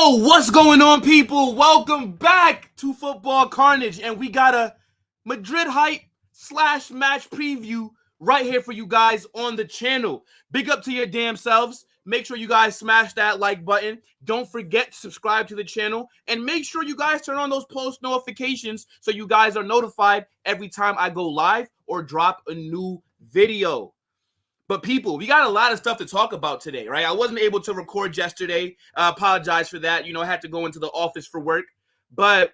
Yo, what's going on, people? Welcome back to Football Carnage, and we got a Madrid hype / match preview right here for you guys on the channel. Big up to your damn selves. Make sure you guys smash that like button. Don't forget to subscribe to the channel, and make sure you guys turn on those post notifications so you guys are notified every time I go live or drop a new video. But people, we got a lot of stuff to talk about today, right? I wasn't able to record yesterday. I apologize for that. I had to go into the office for work. But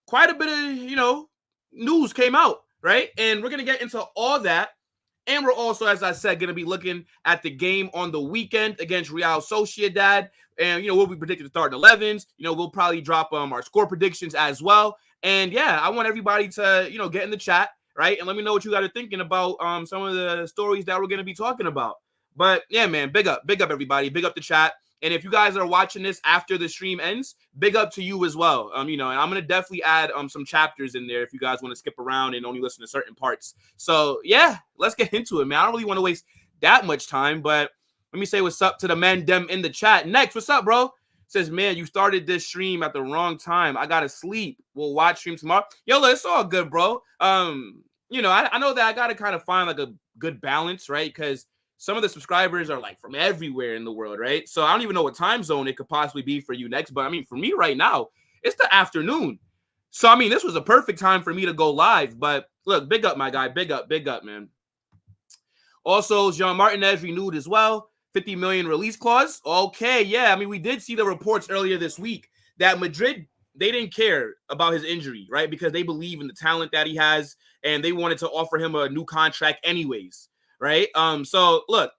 quite a bit of, news came out, right? And we're going to get into all that. And we're also, as I said, going to be looking at the game on the weekend against Real Sociedad. And, we'll be predicting the starting 11s. We'll probably drop our score predictions as well. And, yeah, I want everybody to, get in the chat. Right? And let me know what you guys are thinking about some of the stories that we're going to be talking about. But yeah, man, big up everybody. Big up the chat. And if you guys are watching this after the stream ends, big up to you as well. And I'm going to definitely add some chapters in there if you guys want to skip around and only listen to certain parts. So yeah, let's get into it, man. I don't really want to waste that much time, but let me say what's up to the man dem in the chat. Next, what's up, bro? Says, man, you started this stream at the wrong time. I gotta sleep. We'll watch stream tomorrow. Yo, look, it's all good, bro. I know that I gotta kind of find like a good balance, right? Because some of the subscribers are like from everywhere in the world, right? So I don't even know what time zone it could possibly be for you next. But for me right now, it's the afternoon. So this was a perfect time for me to go live. But look, big up, my guy. Big up, man. Also, Jean Martinez renewed as well. 50 million release clause. Okay, yeah. We did see the reports earlier this week that Madrid, they didn't care about his injury, right? Because they believe in the talent that he has, and they wanted to offer him a new contract anyways, right? So look,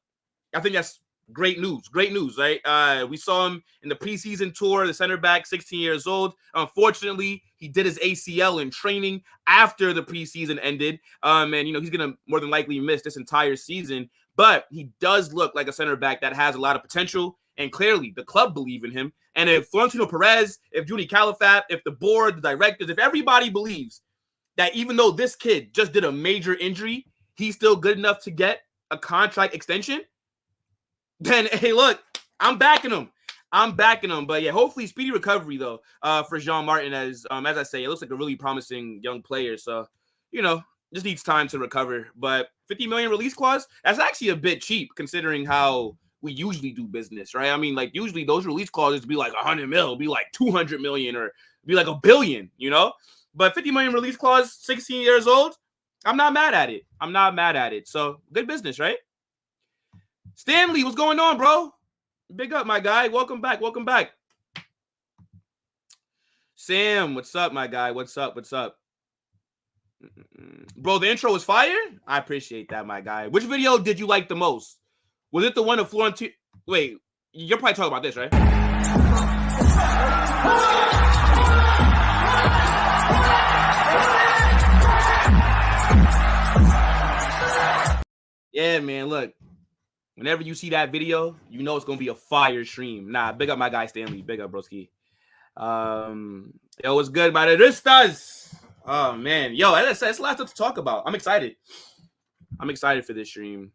I think that's great news, right? We saw him in the preseason tour, the center back, 16 years old. Unfortunately, he did his ACL in training after the preseason ended. And he's gonna more than likely miss this entire season. But he does look like a center back that has a lot of potential, and clearly the club believe in him. And if Florentino Perez, if Juni Calafat, if the board, the directors, if everybody believes that even though this kid just did a major injury, he's still good enough to get a contract extension, then, hey, look, I'm backing him. But, yeah, hopefully speedy recovery, though, for Jean Martinez. As I say, it looks like a really promising young player. So, just needs time to recover. But 50 million release clause, that's actually a bit cheap considering how we usually do business, right? Usually those release clauses be like 100 mil, be like 200 million, or be like $1 billion, But 50 million release clause, 16 years old, I'm not mad at it. So good business, right? Stanley, what's going on, bro? Big up, my guy. Welcome back. Sam, what's up, my guy? What's up? Bro, the intro was fire? I appreciate that, my guy. Which video did you like the most? Was it the one of Florentino? Wait, you're probably talking about this, right? Yeah, man, look. Whenever you see that video, you know it's going to be a fire stream. Nah, big up my guy, Stanley. Big up, broski. Yo, what's good, Madridistas? Oh, man. Yo, that's a lot to talk about. I'm excited for this stream.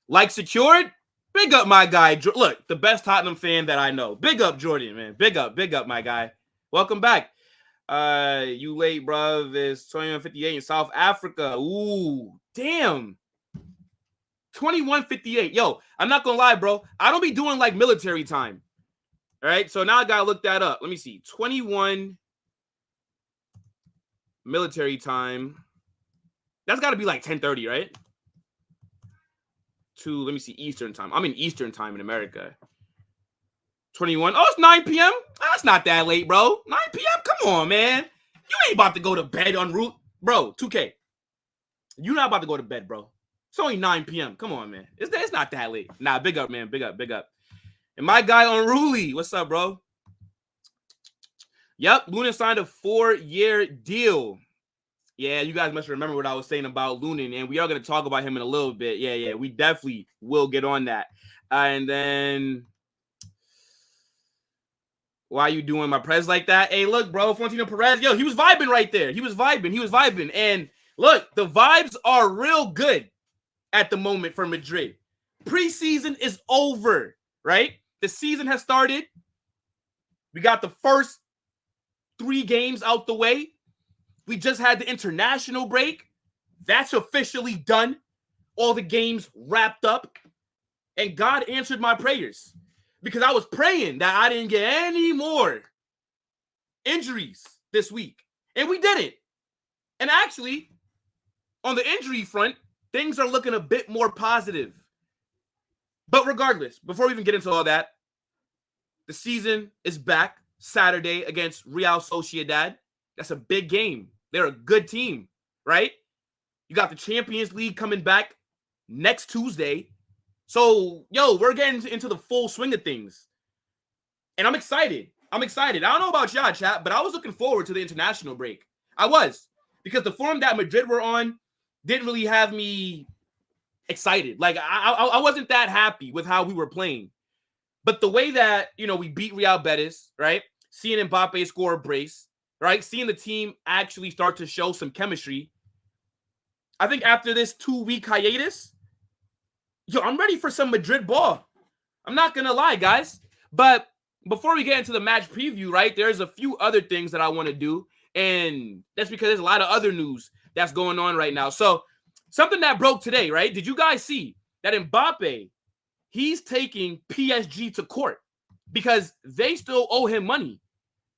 Like secured? Big up my guy. Look, the best Tottenham fan that I know. Big up, Jordan, man. Big up, my guy. Welcome back. You late, bruv. It's 21:58 in South Africa. Ooh, damn. 21:58. Yo, I'm not gonna lie, bro. I don't be doing like military time. All right, so now I gotta look that up. Let me see. 21 military time. That's got to be like 10:30, right? Let me see, Eastern time. I'm in Eastern time in America. 21. Oh, it's 9 p.m. That's not that late, bro. 9 p.m. Come on, man. You ain't about to go to bed on route. Bro, 2K. You're not about to go to bed, bro. It's only 9 p.m. Come on, man. It's not that late. Nah, big up, man. Big up. And my guy Unruly. What's up, bro? Yep, Lunin signed a 4-year deal. Yeah, you guys must remember what I was saying about Lunin, and we are going to talk about him in a little bit. Yeah, we definitely will get on that. And then, why are you doing my press like that? Hey, look, bro, Florentino Perez, yo, he was vibing right there. He was vibing. And look, the vibes are real good at the moment for Madrid. Preseason is over, right? The season has started. We got the first 3 games out the way. We just had the international break. That's officially done. All the games wrapped up. And God answered my prayers because I was praying that I didn't get any more injuries this week. And we didn't. And actually, on the injury front, things are looking a bit more positive. But regardless, before we even get into all that, the season is back Saturday against Real Sociedad. That's a big game. They're a good team, right? You got the Champions League coming back next Tuesday. So, we're getting into the full swing of things. And I'm excited. I don't know about y'all, chat, but I was looking forward to the international break. I was. Because the form that Madrid were on didn't really have me excited. Like, I wasn't that happy with how we were playing. But the way that, we beat Real Betis, right? Seeing Mbappe score a brace, right? Seeing the team actually start to show some chemistry. I think after this 2-week hiatus, I'm ready for some Madrid ball. I'm not going to lie, guys. But before we get into the match preview, right, there's a few other things that I want to do. And that's because there's a lot of other news that's going on right now. So something that broke today, right? Did you guys see that Mbappe, he's taking PSG to court because they still owe him money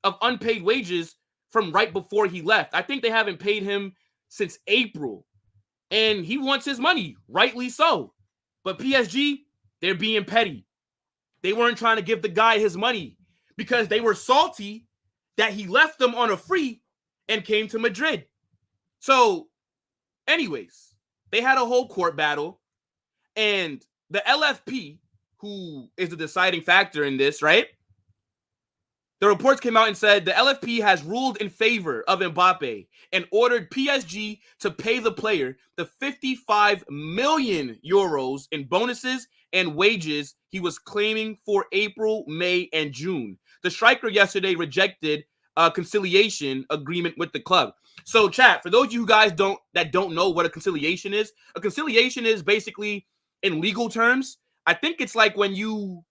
of unpaid wages from right before he left. I think they haven't paid him since April. And he wants his money, rightly so. But PSG, they're being petty. They weren't trying to give the guy his money because they were salty that he left them on a free and came to Madrid. So, anyways, they had a whole court battle. And the LFP, who is the deciding factor in this, right? The reports came out and said the LFP has ruled in favor of Mbappe and ordered PSG to pay the player the 55 million euros in bonuses and wages he was claiming for April, May, and June. The striker yesterday rejected a conciliation agreement with the club. So, chat, for those of you guys that don't know what a conciliation is basically, in legal terms, I think it's like when you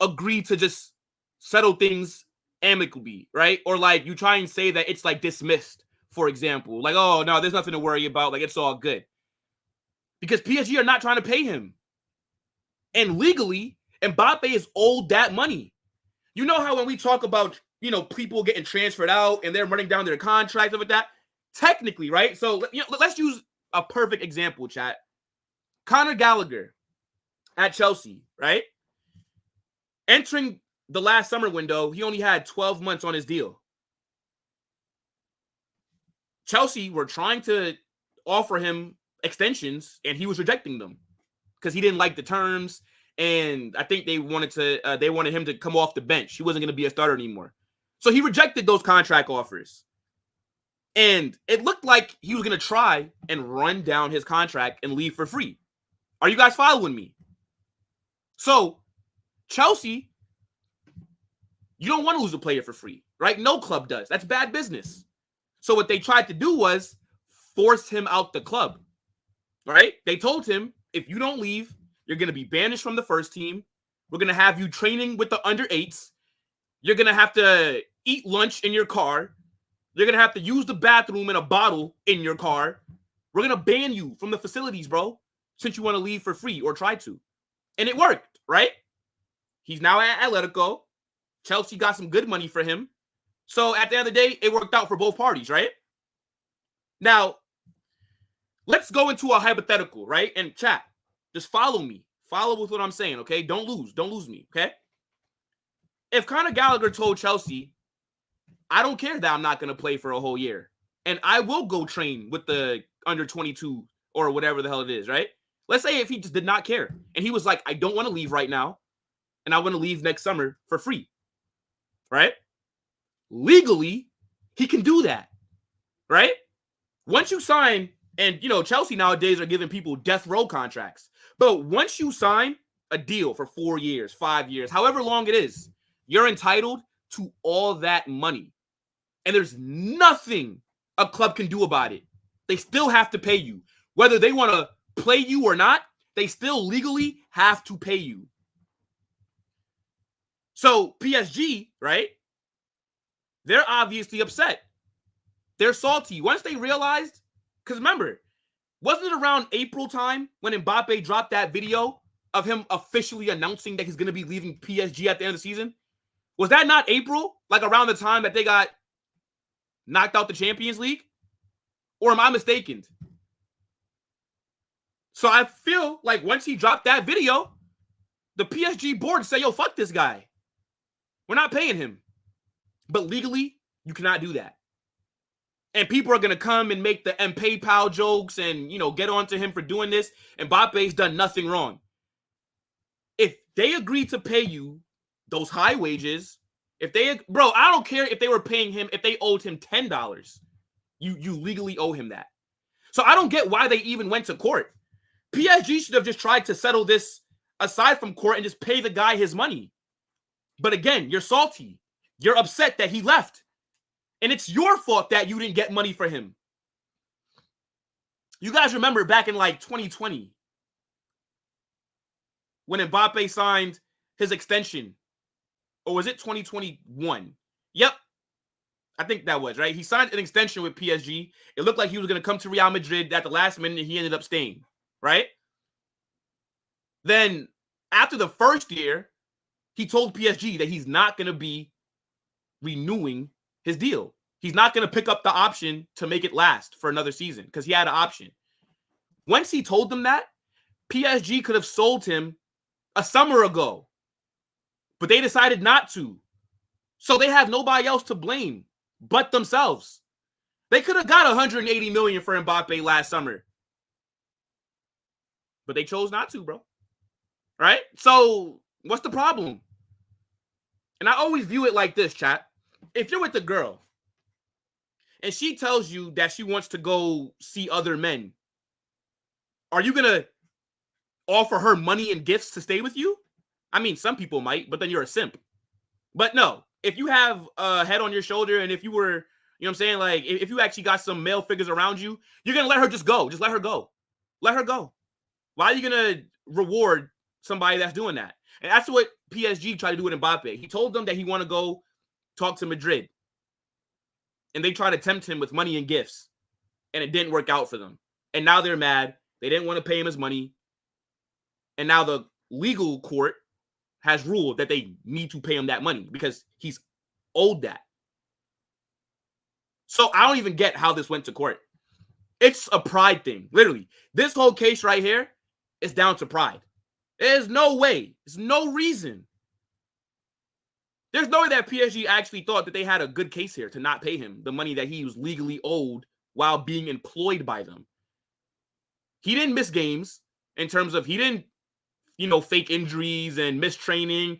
agree to just settle things amicably, right? Or like you try and say that it's like dismissed, for example. Like, oh, no, there's nothing to worry about. Like, it's all good. Because PSG are not trying to pay him. And legally, Mbappe is owed that money. You know how when we talk about, people getting transferred out and they're running down their contracts and with that? Technically, right? So, let's use a perfect example, chat. Conor Gallagher at Chelsea, right? Entering the last summer window, he only had 12 months on his deal. Chelsea were trying to offer him extensions, and he was rejecting them because he didn't like the terms, and I think they wanted him to come off the bench. He wasn't going to be a starter anymore. So he rejected those contract offers. And it looked like he was going to try and run down his contract and leave for free. Are you guys following me? So, Chelsea, you don't want to lose a player for free, right? No club does. That's bad business. So what they tried to do was force him out the club, right? They told him, if you don't leave, you're going to be banished from the first team. We're going to have you training with the under 8s. You're going to have to eat lunch in your car. You're going to have to use the bathroom in a bottle in your car. We're going to ban you from the facilities, bro, since you want to leave for free or try to. And it worked, right? He's now at Atletico. Chelsea got some good money for him. So at the end of the day, it worked out for both parties, right? Now, let's go into a hypothetical, right? And chat, just follow me. Follow with what I'm saying, okay? Don't lose me, okay? If Conor Gallagher told Chelsea, I don't care that I'm not going to play for a whole year, and I will go train with the under 22 or whatever the hell it is, right? Let's say if he just did not care, and he was like, I don't want to leave right now, and I want to leave next summer for free, right? Legally, he can do that, right? Once you sign, and, Chelsea nowadays are giving people death row contracts, but once you sign a deal for 4 years, 5 years, however long it is, you're entitled to all that money. And there's nothing a club can do about it. They still have to pay you. Whether they want to play you or not, they still legally have to pay you. So PSG, right? They're obviously upset. They're salty. Once they realized, because remember, wasn't it around April time when Mbappe dropped that video of him officially announcing that he's going to be leaving PSG at the end of the season? Was that not April? Like around the time that they got knocked out the Champions League? Or am I mistaken? So I feel like once he dropped that video, the PSG board said, yo, fuck this guy. We're not paying him. But legally, you cannot do that. And people are going to come and make the PayPal jokes and, get on to him for doing this. And Mbappe's done nothing wrong. If they agree to pay you those high wages, I don't care if they were paying him, if they owed him $10, you legally owe him that. So I don't get why they even went to court. PSG should have just tried to settle this aside from court and just pay the guy his money. But again, you're salty. You're upset that he left. And it's your fault that you didn't get money for him. You guys remember back in like 2020 when Mbappe signed his extension? Or was it 2021? Yep. I think that was, right? He signed an extension with PSG. It looked like he was going to come to Real Madrid at the last minute and he ended up staying, right? Then after the first year, he told PSG that he's not going to be renewing his deal. He's not going to pick up the option to make it last for another season because he had an option. Once he told them that, PSG could have sold him a summer ago, but they decided not to. So they have nobody else to blame but themselves. They could have got 180 million for Mbappe last summer, but they chose not to, bro. Right? So what's the problem? And I always view it like this, chat. If you're with a girl and she tells you that she wants to go see other men, are you going to offer her money and gifts to stay with you? I mean, some people might, but then you're a simp. But no, if you have a head on your shoulder and if you were, you know what I'm saying? Like, if you actually got some male figures around you, you're going to let her just go. Just let her go. Let her go. Why are you going to reward somebody that's doing that? And that's what PSG tried to do with Mbappe. He told them that he want to go talk to Madrid. And they tried to tempt him with money and gifts. And it didn't work out for them. And now they're mad. They didn't want to pay him his money. And now the legal court has ruled that they need to pay him that money because he's owed that. So I don't even get how this went to court. It's a pride thing. Literally. This whole case right here is down to pride. There's no way. There's no reason. There's no way that PSG actually thought that they had a good case here to not pay him the money that he was legally owed while being employed by them. He didn't miss games in terms of he didn't, fake injuries and miss training.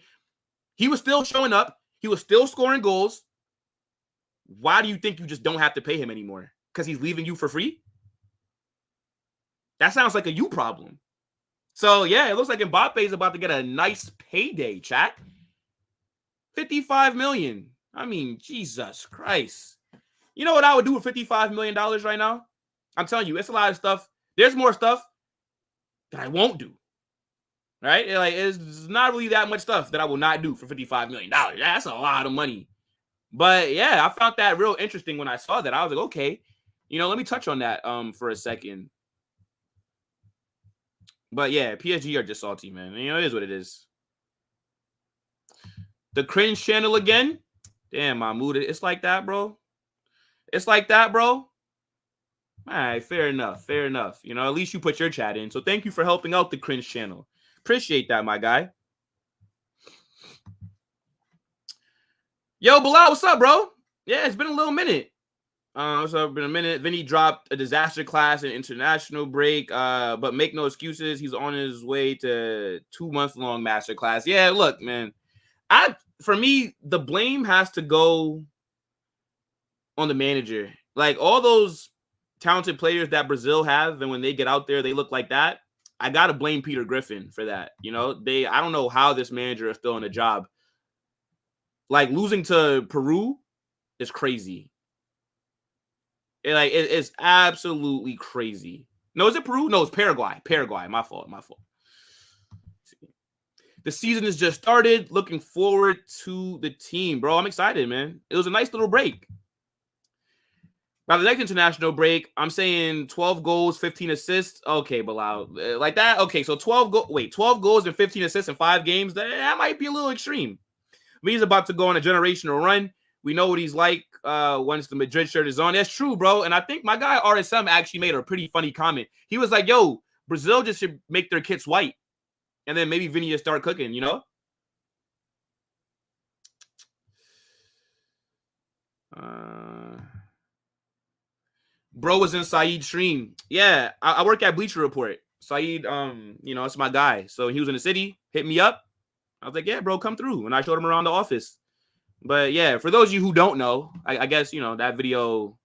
He was still showing up. He was still scoring goals. Why do you think you just don't have to pay him anymore? Because he's leaving you for free? That sounds like a you problem. So, yeah, it looks like Mbappe is about to get a nice payday, chat. 55 million. I mean, Jesus Christ. You know what I would do with $55 million right now? I'm telling you, it's a lot of stuff. There's more stuff that I won't do. Right? Like, it's not really that much stuff that I will not do for $55 million. That's a lot of money. But, yeah, I found that real interesting when I saw that. I was like, okay, let me touch on that for a second. But, yeah, PSG are just salty, man. It is what it is. The cringe channel again? Damn, Mahmoud. It's like that, bro. It's like that, bro. All right, fair enough. Fair enough. At least you put your chat in. So thank you for helping out the cringe channel. Appreciate that, my guy. Yo, Bilal, what's up, bro? Yeah, it's been a little minute. What's up? Been a minute. Vinny dropped a disaster class and international break. But make no excuses. He's on his way to 2-month-long master class. Yeah, look, man. For me, the blame has to go on the manager. Like, all those talented players that Brazil have, and when they get out there, they look like that. I got to blame Peter Griffin for that. I don't know how this manager is still in a job. Like, losing to Peru is crazy. It's absolutely crazy. No, is it Peru? No, it's Paraguay. Paraguay. My fault. The season has just started. Looking forward to the team, bro. I'm excited, man. It was a nice little break. By the next international break, I'm saying 12 goals, 15 assists. Okay, Bilal, like that. Okay, so 12 goals and 15 assists in 5 games. That might be a little extreme. But he's about to go on a generational run. We know what he's like once the Madrid shirt is on. That's true, bro. And I think my guy RSM actually made a pretty funny comment. He was like, "Yo, Brazil just should make their kits white, and then maybe Vinny just start cooking." You know. Bro was in Saeed's stream. Yeah, I work at Bleacher Report. Saeed, it's my guy. So he was in the city, hit me up. I was like, yeah, bro, come through. And I showed him around the office. But yeah, for those of you who don't know, I guess, that video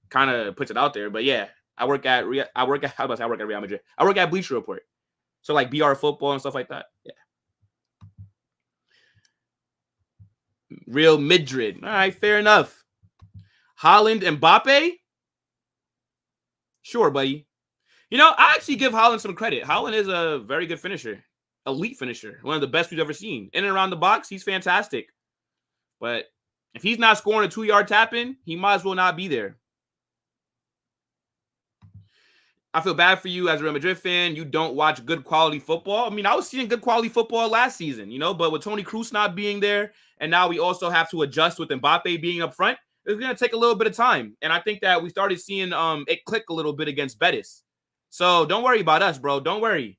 kind of puts it out there. But yeah, I work at Real Madrid. I work at Bleacher Report. So like BR football and stuff like that. Yeah. Real Madrid. All right, fair enough. Haaland and Mbappe? Sure, buddy. I actually give Haaland some credit. Haaland is a very good finisher. Elite finisher. One of the best we've ever seen. In and around the box, he's fantastic. But if he's not scoring a 2-yard tap-in, he might as well not be there. I feel bad for you as a Real Madrid fan. You don't watch good quality football. I mean, I was seeing good quality football last season, but with Toni Kroos not being there, and now we also have to adjust with Mbappe being up front, it's going to take a little bit of time. And I think that we started seeing it click a little bit against Betis. So don't worry about us, bro. Don't worry.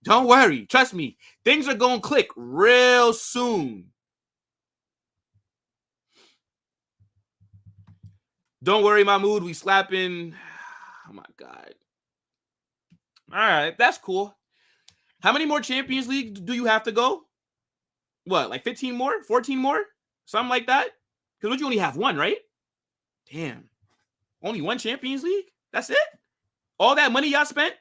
Don't worry. Trust me. Things are going to click real soon. Don't worry, Mahmoud. We slapping. Oh, my God. All right. That's cool. How many more Champions League do you have to go? What, like 15 more? 14 more? Something like that? Because you only have one, right? Damn. Only one Champions League? That's it? All that money y'all spent?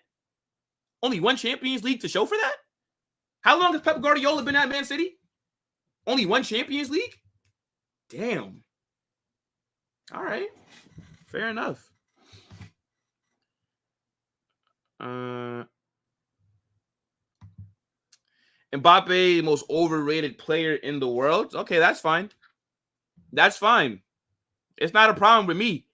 Only one Champions League to show for that? How long has Pep Guardiola been at Man City? Only one Champions League? Damn. All right. Fair enough. Mbappe, most overrated player in the world. Okay, that's fine. That's fine. It's not a problem with me.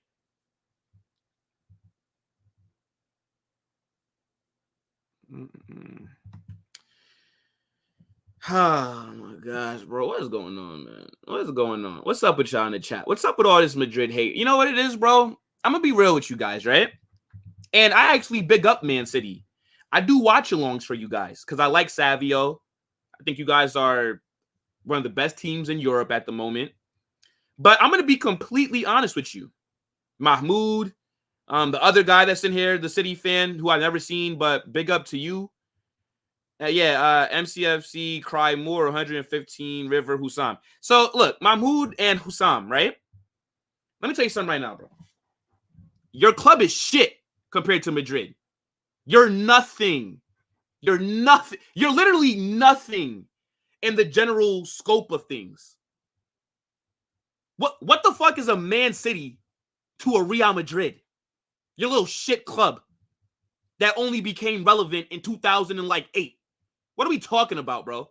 Oh my gosh, bro. What is going on, man? What is going on? What's up with y'all in the chat? What's up with all this Madrid hate? You know what it is, bro? I'm going to be real with you guys, right? And I actually big up Man City. I do watch-alongs for you guys because I like Savio. I think you guys are one of the best teams in Europe at the moment. But I'm going to be completely honest with you. Mahmoud, the other guy that's in here, the City fan who I've never seen, but big up to you. MCFC, Cry Moore, 115, River, Hussam. So, look, Mahmoud and Hussam, right? Let me tell you something right now, bro. Your club is shit compared to Madrid. You're nothing. You're nothing. You're literally nothing in the general scope of things. What the fuck is a Man City to a Real Madrid? Your little shit club that only became relevant in 2008. What are we talking about, bro?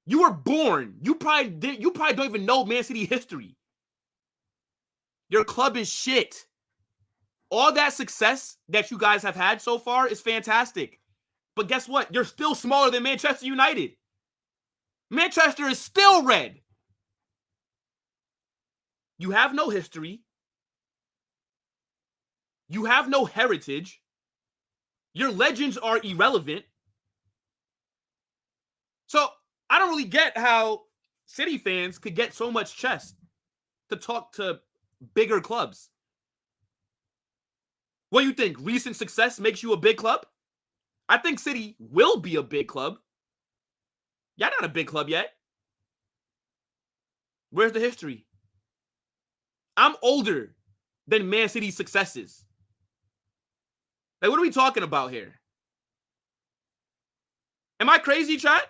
You were born. You probably don't even know Man City history. Your club is shit. All that success that you guys have had so far is fantastic. But guess what? You're still smaller than Manchester United. Manchester is still red. You have no history. You have no heritage. Your legends are irrelevant. So I don't really get how City fans could get so much chest to talk to bigger clubs. What do you think? Recent success makes you a big club? I think City will be a big club. Y'all not a big club yet. Where's the history? I'm older than Man City's successes. Like, what are we talking about here? Am I crazy, chat?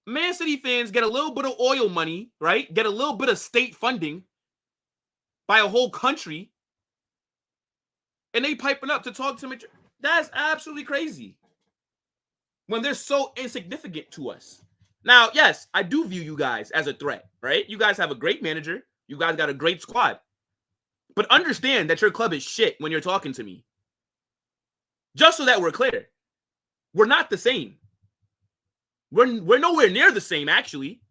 Man City fans get a little bit of oil money, right? Get a little bit of state funding by a whole country. And they piping up to talk to me. That's absolutely crazy. when they're so insignificant to us. Now, yes, I do view you guys as a threat, right? You guys have a great manager. You guys got a great squad. But understand that your club is shit when you're talking to me. Just so that we're clear. We're not the same. We're nowhere near the same, actually.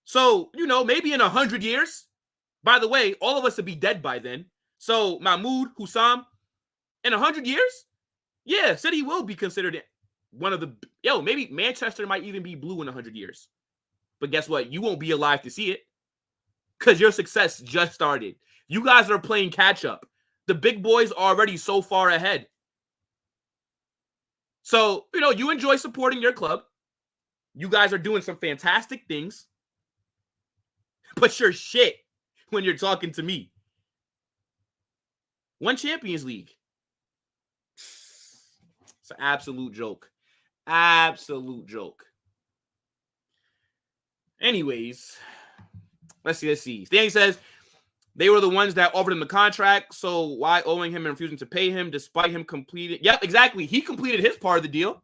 So, maybe in 100 years, by the way, all of us would be dead by then. So, Mahmoud, Hussam, in 100 years, yeah, City will be considered one of the... maybe Manchester might even be blue in 100 years. But guess what? You won't be alive to see it because your success just started. You guys are playing catch-up. The big boys are already so far ahead. So, you enjoy supporting your club. You guys are doing some fantastic things. But you're shit when you're talking to me. One Champions League. It's an absolute joke. Absolute joke. Anyways, let's see. Stanley says they were the ones that offered him the contract, so why owing him and refusing to pay him despite him completing... Yep, exactly. He completed his part of the deal.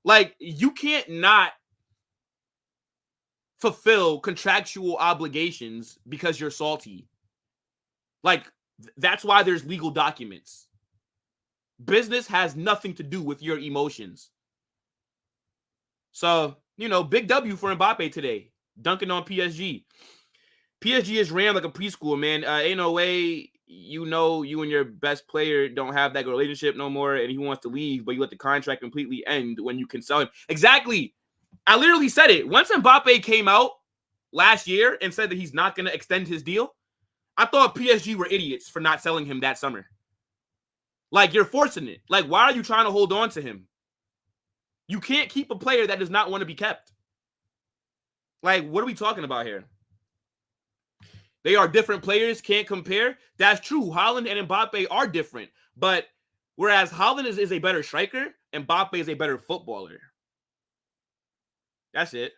Like, you can't not fulfill contractual obligations because you're salty. Like, that's why there's legal documents. Business has nothing to do with your emotions. So, big W for Mbappe today. Dunking on PSG. PSG is ran like a preschool, man. Ain't no way you and your best player don't have that relationship no more and he wants to leave, but you let the contract completely end when you can sell him. Exactly. I literally said it. Once Mbappe came out last year and said that he's not going to extend his deal, I thought PSG were idiots for not selling him that summer. Like, you're forcing it. Like, why are you trying to hold on to him? You can't keep a player that does not want to be kept. Like, what are we talking about here? They are different players, can't compare. That's true. Haaland and Mbappe are different. But whereas Haaland is a better striker, Mbappe is a better footballer. That's it.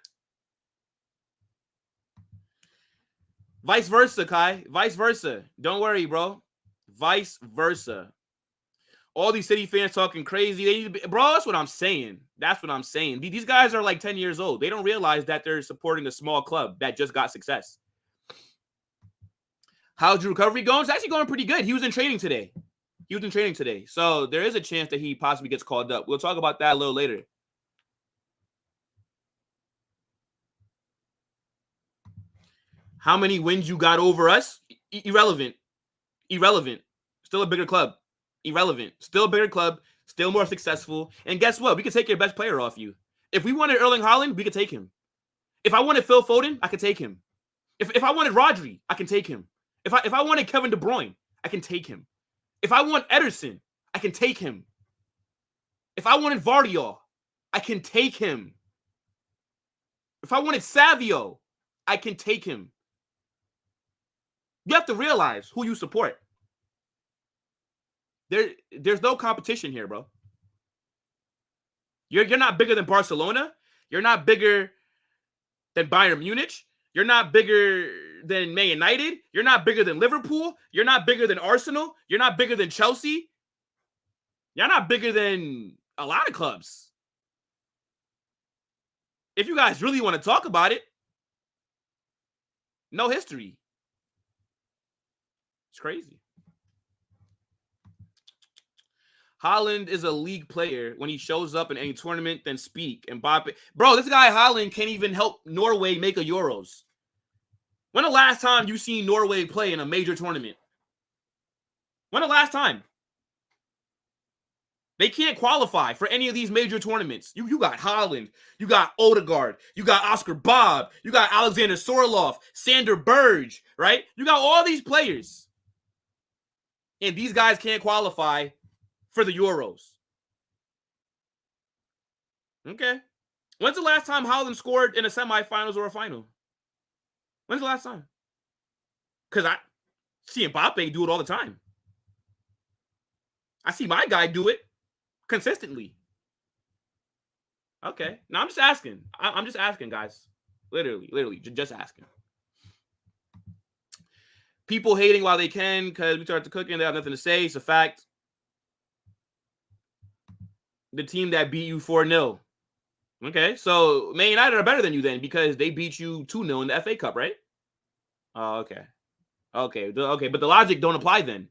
Vice versa, Kai. Vice versa. Don't worry, bro. Vice versa. All these City fans talking crazy. They need to be, bro, that's what I'm saying. That's what I'm saying. These guys are like 10 years old. They don't realize that they're supporting a small club that just got success. How's your recovery going? It's actually going pretty good. He was in training today. So there is a chance that he possibly gets called up. We'll talk about that a little later. How many wins you got over us? Irrelevant. Still a bigger club. Irrelevant. Still a bigger club. Still more successful. And guess what? We could take your best player off you. If we wanted Erling Haaland, we could take him. If I wanted Phil Foden, I could take him. If I wanted Rodri, I can take him. If I wanted Kevin De Bruyne, I can take him. If I want Ederson, I can take him. If I wanted Vardiol, I can take him. If I wanted Savio, I can take him. You have to realize who you support. There's no competition here, bro. You're not bigger than Barcelona. You're not bigger than Bayern Munich. You're not bigger than Man United. You're not bigger than Liverpool. You're not bigger than Arsenal. You're not bigger than Chelsea. You're not bigger than a lot of clubs. If you guys really want to talk about it, no history. It's crazy. Haaland is a league player. When he shows up in any tournament, then speak. Mbappe. Bro, this guy Haaland can't even help Norway make a Euros. When the last time you seen Norway play in a major tournament? When the last time? They can't qualify for any of these major tournaments. You got Haaland. You got Odegaard. You got Oscar Bob. You got Alexander Sorloth. Sander Berge, right? You got all these players. And these guys can't qualify for the Euros. Okay. When's the last time Haaland scored in a semifinals or a final? When's the last time? Because I see Mbappe do it all the time. I see my guy do it consistently. Okay. No, I'm just asking. I'm just asking, guys. Literally, just asking. People hating while they can because we start to cooking. They have nothing to say. It's a fact. The team that beat you 4-0. Okay, so Man United are better than you then because they beat you 2-0 in the FA Cup, right? Oh, okay. Okay, but the logic don't apply then.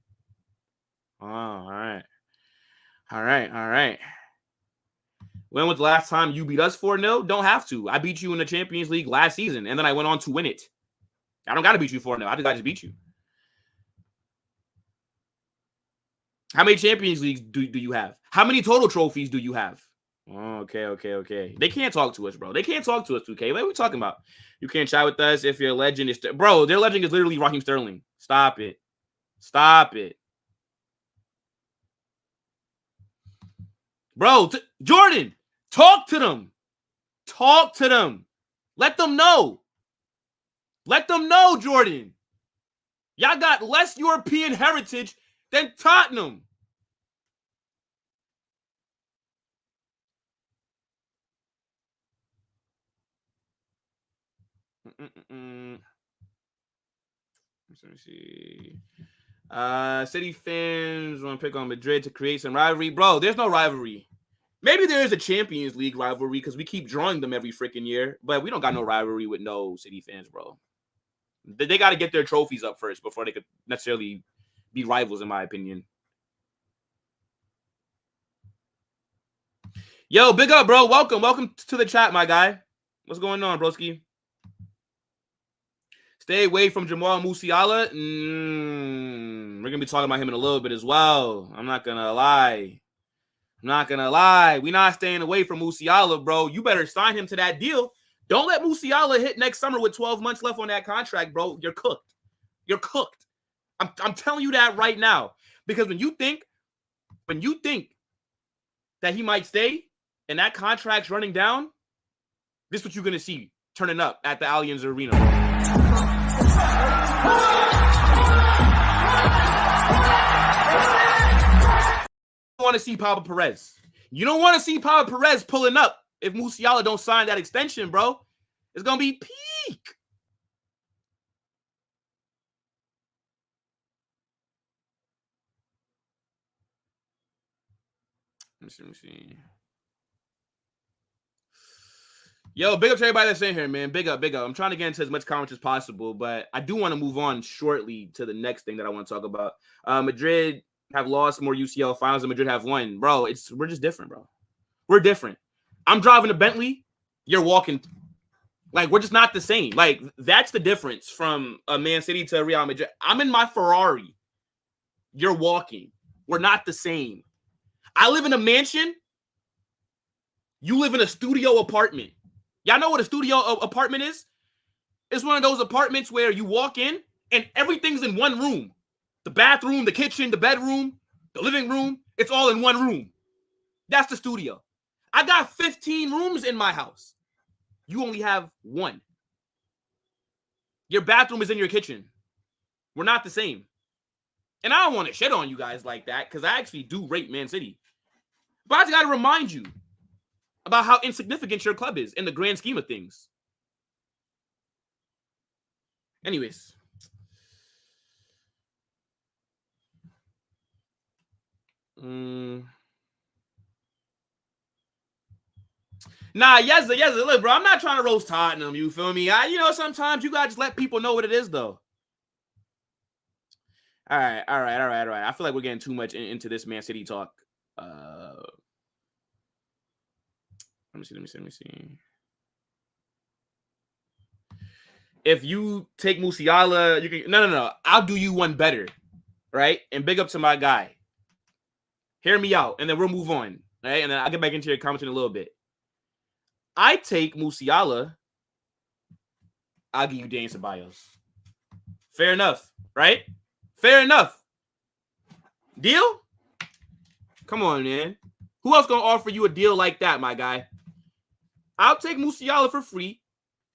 Oh, all right. All right. When was the last time you beat us 4-0? Don't have to. I beat you in the Champions League last season, and then I went on to win it. I don't got to beat you 4-0. I just beat you. How many Champions Leagues do you have? How many total trophies do you have? Oh, okay. They can't talk to us, bro. They can't talk to us, 2K. What are we talking about? You can't chat with us if your legend is... Bro, their legend is literally Raheem Sterling. Stop it. Bro, Jordan, talk to them. Let them know. Jordan. Y'all got less European heritage than Tottenham. Let me see. City fans want to pick on Madrid to create some rivalry. Bro, there's no rivalry. Maybe there is a Champions League rivalry because we keep drawing them every freaking year, but we don't got no rivalry with no City fans, bro. They got to get their trophies up first before they could necessarily be rivals, in my opinion. Yo, big up, bro. Welcome to the chat, my guy. What's going on, broski? Stay away from Jamal Musiala. We're going to be talking about him in a little bit as well. I'm not going to lie. We're not staying away from Musiala, bro. You better sign him to that deal. Don't let Musiala hit next summer with 12 months left on that contract, bro. You're cooked. I'm telling you that right now. Because when you think that he might stay and that contract's running down, this is what you're going to see turning up at the Allianz Arena, bro. You want to see Pablo Perez. You don't want to see Pablo Perez pulling up if Musiala don't sign that extension, bro. It's going to be peak. Let me see. Yo, big up to everybody that's in here, man. Big up. I'm trying to get into as much comments as possible, but I do want to move on shortly to the next thing that I want to talk about. Madrid have lost more UCL finals than Madrid have won. Bro, we're just different, bro. We're different. I'm driving a Bentley. You're walking. Like, we're just not the same. Like, that's the difference from a Man City to a Real Madrid. I'm in my Ferrari. You're walking. We're not the same. I live in a mansion. You live in a studio apartment. Y'all know what a studio apartment is? It's one of those apartments where you walk in and everything's in one room. The bathroom, the kitchen, the bedroom, the living room. It's all in one room. That's the studio. I got 15 rooms in my house. You only have one. Your bathroom is in your kitchen. We're not the same. And I don't want to shit on you guys like that because I actually do rate Man City. But I just got to remind you about how insignificant your club is in the grand scheme of things. Anyways. Nah, yes, look, bro, I'm not trying to roast Tottenham, you feel me? Sometimes you gotta just let people know what it is, though. All right. I feel like we're getting too much into this Man City talk. Let me see. If you take Musiala, you can... No. I'll do you one better, right? And big up to my guy. Hear me out, and then we'll move on, right? And then I'll get back into your comments in a little bit. I take Musiala, I'll give you Dani Ceballos. Fair enough, right? Fair enough. Deal? Come on, man. Who else gonna offer you a deal like that, my guy? I'll take Musiala for free,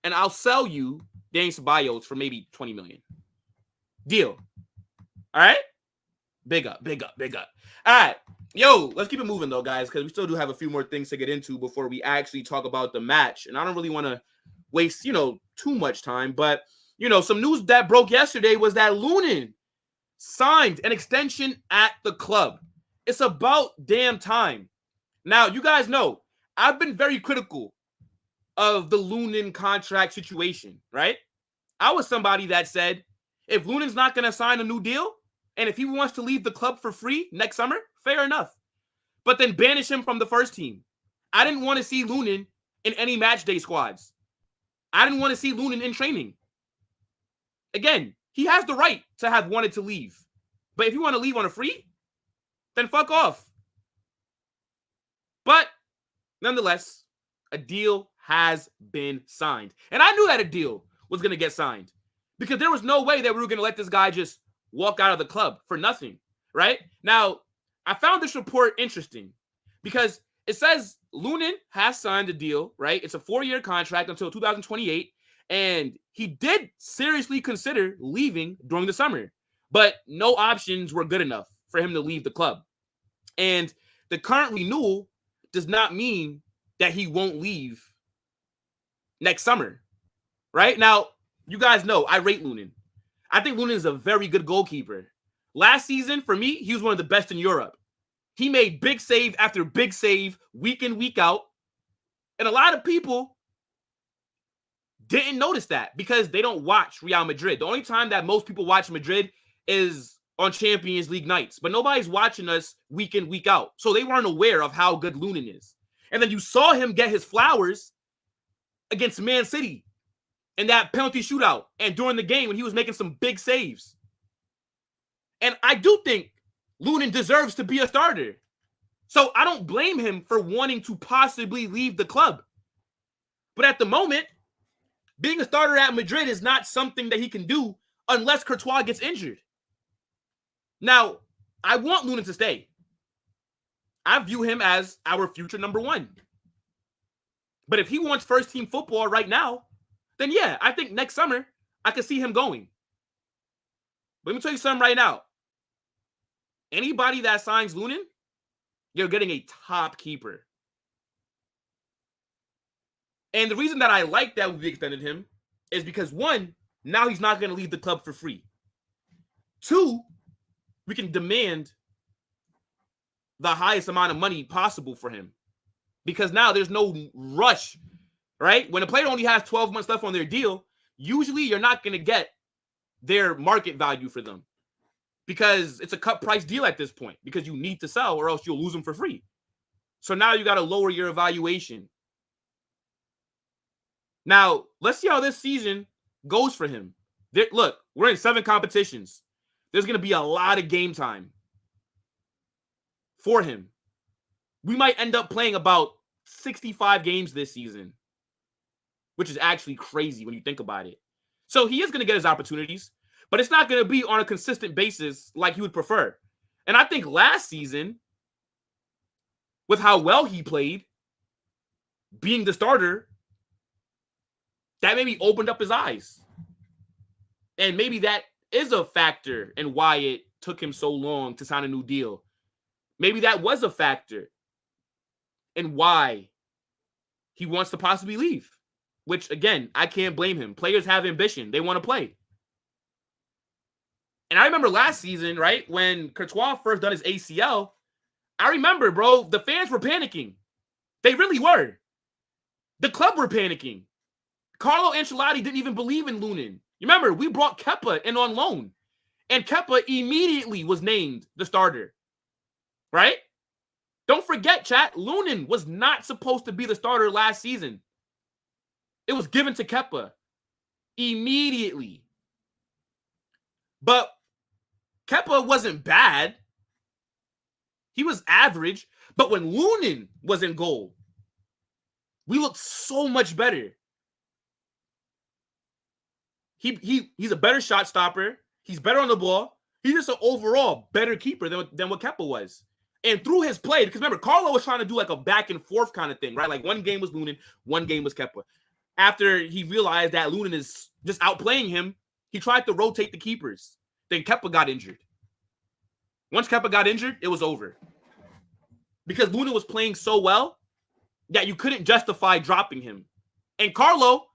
and I'll sell you Dani Ceballos for maybe $20 million. Deal. All right? Big up. All right. Yo, let's keep it moving, though, guys, because we still do have a few more things to get into before we actually talk about the match. And I don't really want to waste, too much time. But, some news that broke yesterday was that Lunin signed an extension at the club. It's about damn time. Now, you guys know, I've been very critical of the Lunin contract situation, right? I was somebody that said, if Lunin's not going to sign a new deal, and if he wants to leave the club for free next summer, fair enough. But then banish him from the first team. I didn't want to see Lunin in any match day squads. I didn't want to see Lunin in training. Again, he has the right to have wanted to leave. But if you want to leave on a free, then fuck off. But nonetheless, a deal has been signed. And I knew that a deal was going to get signed because there was no way that we were going to let this guy just walk out of the club for nothing, right? Now, I found this report interesting because it says Lunin has signed a deal, right? It's a 4-year contract until 2028, and he did seriously consider leaving during the summer, but no options were good enough for him to leave the club. And the current renewal does not mean that he won't leave next summer, right? Now, you guys know I rate Lunin. I think Lunin is a very good goalkeeper. Last season, for me, he was one of the best in Europe. He made big save after big save, week in, week out. And a lot of people didn't notice that because they don't watch Real Madrid. The only time that most people watch Madrid is on Champions League nights. But nobody's watching us week in, week out. So they weren't aware of how good Lunin is. And then you saw him get his flowers against Man City in that penalty shootout and during the game when he was making some big saves. And I do think Lunin deserves to be a starter. So I don't blame him for wanting to possibly leave the club. But at the moment, being a starter at Madrid is not something that he can do unless Courtois gets injured. Now, I want Lunin to stay. I view him as our future number one. But if he wants first team football right now, then yeah, I think next summer I could see him going. But let me tell you something right now. Anybody that signs Lunin, you're getting a top keeper. And the reason that I like that we extended him is because, one, now he's not going to leave the club for free. Two, we can demand the highest amount of money possible for him. Because now there's no rush, right? When a player only has 12 months left on their deal, usually you're not going to get their market value for them. Because it's a cut price deal at this point. Because you need to sell or else you'll lose them for free. So now you got to lower your evaluation. Now, let's see how this season goes for him. Look, we're in 7 competitions. There's going to be a lot of game time for him. We might end up playing about 65 games this season, which is actually crazy when you think about it. So he is going to get his opportunities, but it's not going to be on a consistent basis like he would prefer. And I think last season, with how well he played, being the starter, that maybe opened up his eyes. And maybe that is a factor in why it took him so long to sign a new deal. Maybe that was a factor in why he wants to possibly leave. Which, again, I can't blame him. Players have ambition. They want to play. And I remember last season, right, when Courtois first done his ACL, I remember, bro, the fans were panicking. They really were. The club were panicking. Carlo Ancelotti didn't even believe in Lunin. You remember, we brought Kepa in on loan. And Kepa immediately was named the starter. Right? Don't forget, chat, Lunin was not supposed to be the starter last season. It was given to Kepa immediately. But Kepa wasn't bad. He was average. But when Lunin was in goal, we looked so much better. He's a better shot stopper. He's better on the ball. He's just an overall better keeper than what Kepa was. And through his play, because remember, Carlo was trying to do like a back and forth kind of thing, right? Like one game was Lunin, one game was Kepa. After he realized that Lunin is just outplaying him, he tried to rotate the keepers. Then Kepa got injured. Once Kepa got injured, it was over. Because Lunin was playing so well that you couldn't justify dropping him. And Carlo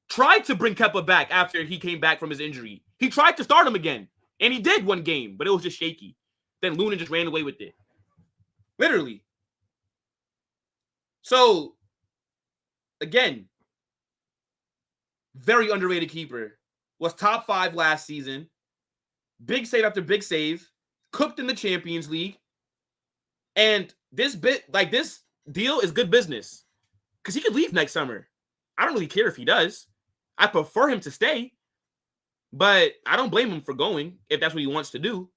tried to bring Kepa back after he came back from his injury. He tried to start him again. And he did one game, but it was just shaky. Then Lunin just ran away with it. Literally. So, again, very underrated keeper. Was top 5 last season. Big save after big save. Cooked in the Champions League. And this deal is good business. Because he could leave next summer. I don't really care if he does. I prefer him to stay. But I don't blame him for going if that's what he wants to do.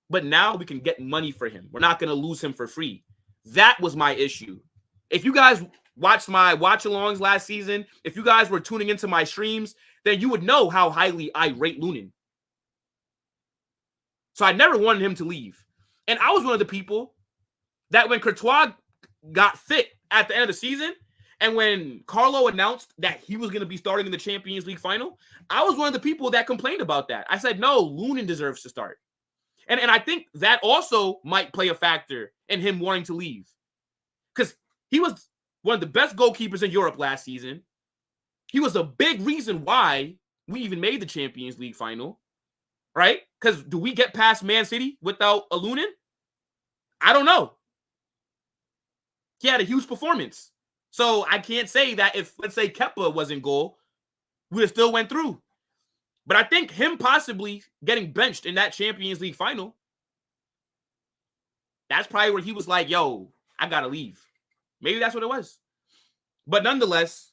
But now we can get money for him. We're not going to lose him for free. That was my issue. If you guys watched my watch-alongs last season, if you guys were tuning into my streams, then you would know how highly I rate Lunin. So I never wanted him to leave. And I was one of the people that when Courtois got fit at the end of the season, and when Carlo announced that he was going to be starting in the Champions League final, I was one of the people that complained about that. I said, no, Lunin deserves to start. And I think that also might play a factor in him wanting to leave. Because he was one of the best goalkeepers in Europe last season. He was a big reason why we even made the Champions League final. Right? Because do we get past Man City without a Lunin? I don't know. He had a huge performance. So I can't say that if, let's say, Kepa was in goal, we would have still went through. But I think him possibly getting benched in that Champions League final, that's probably where he was like, yo, I got to leave. Maybe that's what it was. But nonetheless,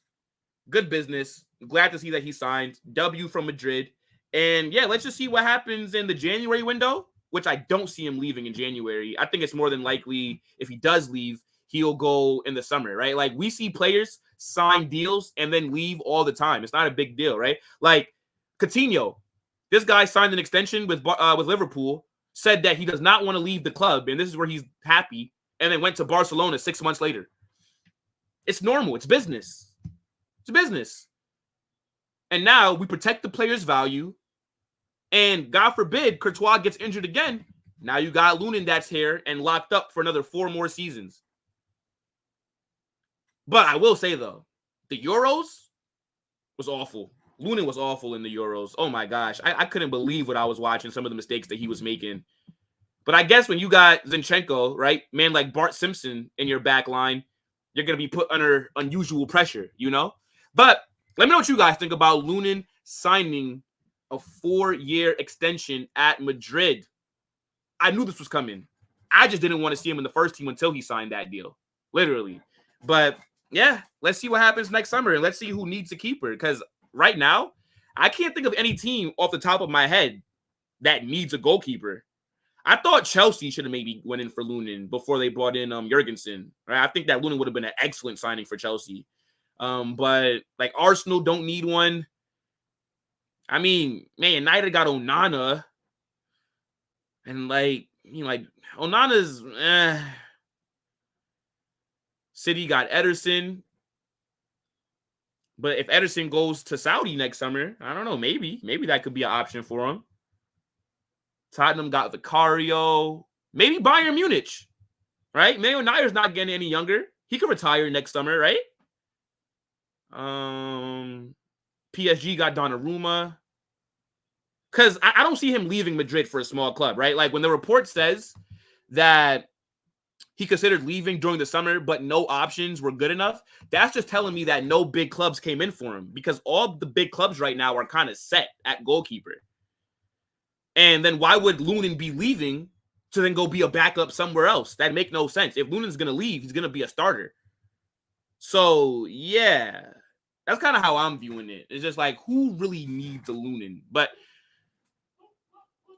good business. Glad to see that he signed. W from Madrid. And yeah, let's just see what happens in the January window, which I don't see him leaving in January. I think it's more than likely if he does leave, he'll go in the summer, right? Like we see players sign deals and then leave all the time. It's not a big deal, right? Like Coutinho, this guy signed an extension with Liverpool, said that he does not want to leave the club, and this is where he's happy, and then went to Barcelona 6 months later. It's normal. It's business. It's business. And now we protect the player's value, and God forbid Courtois gets injured again. Now you got Lunin that's here and locked up for another 4 more seasons. But I will say, though, the Euros was awful. Lunin was awful in the Euros. Oh, my gosh. I couldn't believe what I was watching, some of the mistakes that he was making. But I guess when you got Zinchenko, right, man like Bart Simpson in your back line, you're going to be put under unusual pressure, you know? But let me know what you guys think about Lunin signing a 4-year extension at Madrid. I knew this was coming. I just didn't want to see him in the first team until he signed that deal, literally. But yeah, let's see what happens next summer, and let's see who needs a keeper. Because right now, I can't think of any team off the top of my head that needs a goalkeeper. I thought Chelsea should have maybe went in for Lunin before they brought in Jurgensen. Right? I think that Lunin would have been an excellent signing for Chelsea. But like Arsenal don't need one. I mean, man, United got Onana, and like Onana's. City got Ederson, but if Ederson goes to Saudi next summer, I don't know. Maybe that could be an option for him. Tottenham got Vicario. Maybe Bayern Munich, right? Manuel Neuer's not getting any younger. He could retire next summer, right? PSG got Donnarumma. Because I don't see him leaving Madrid for a small club, right? Like when the report says that he considered leaving during the summer, but no options were good enough, that's just telling me that no big clubs came in for him, because all the big clubs right now are kind of set at goalkeeper. And then why would Lunin be leaving to then go be a backup somewhere else? That make no sense. If Lunin's going to leave, he's going to be a starter. So, yeah, that's kind of how I'm viewing it. It's just like, who really needs a Lunin? But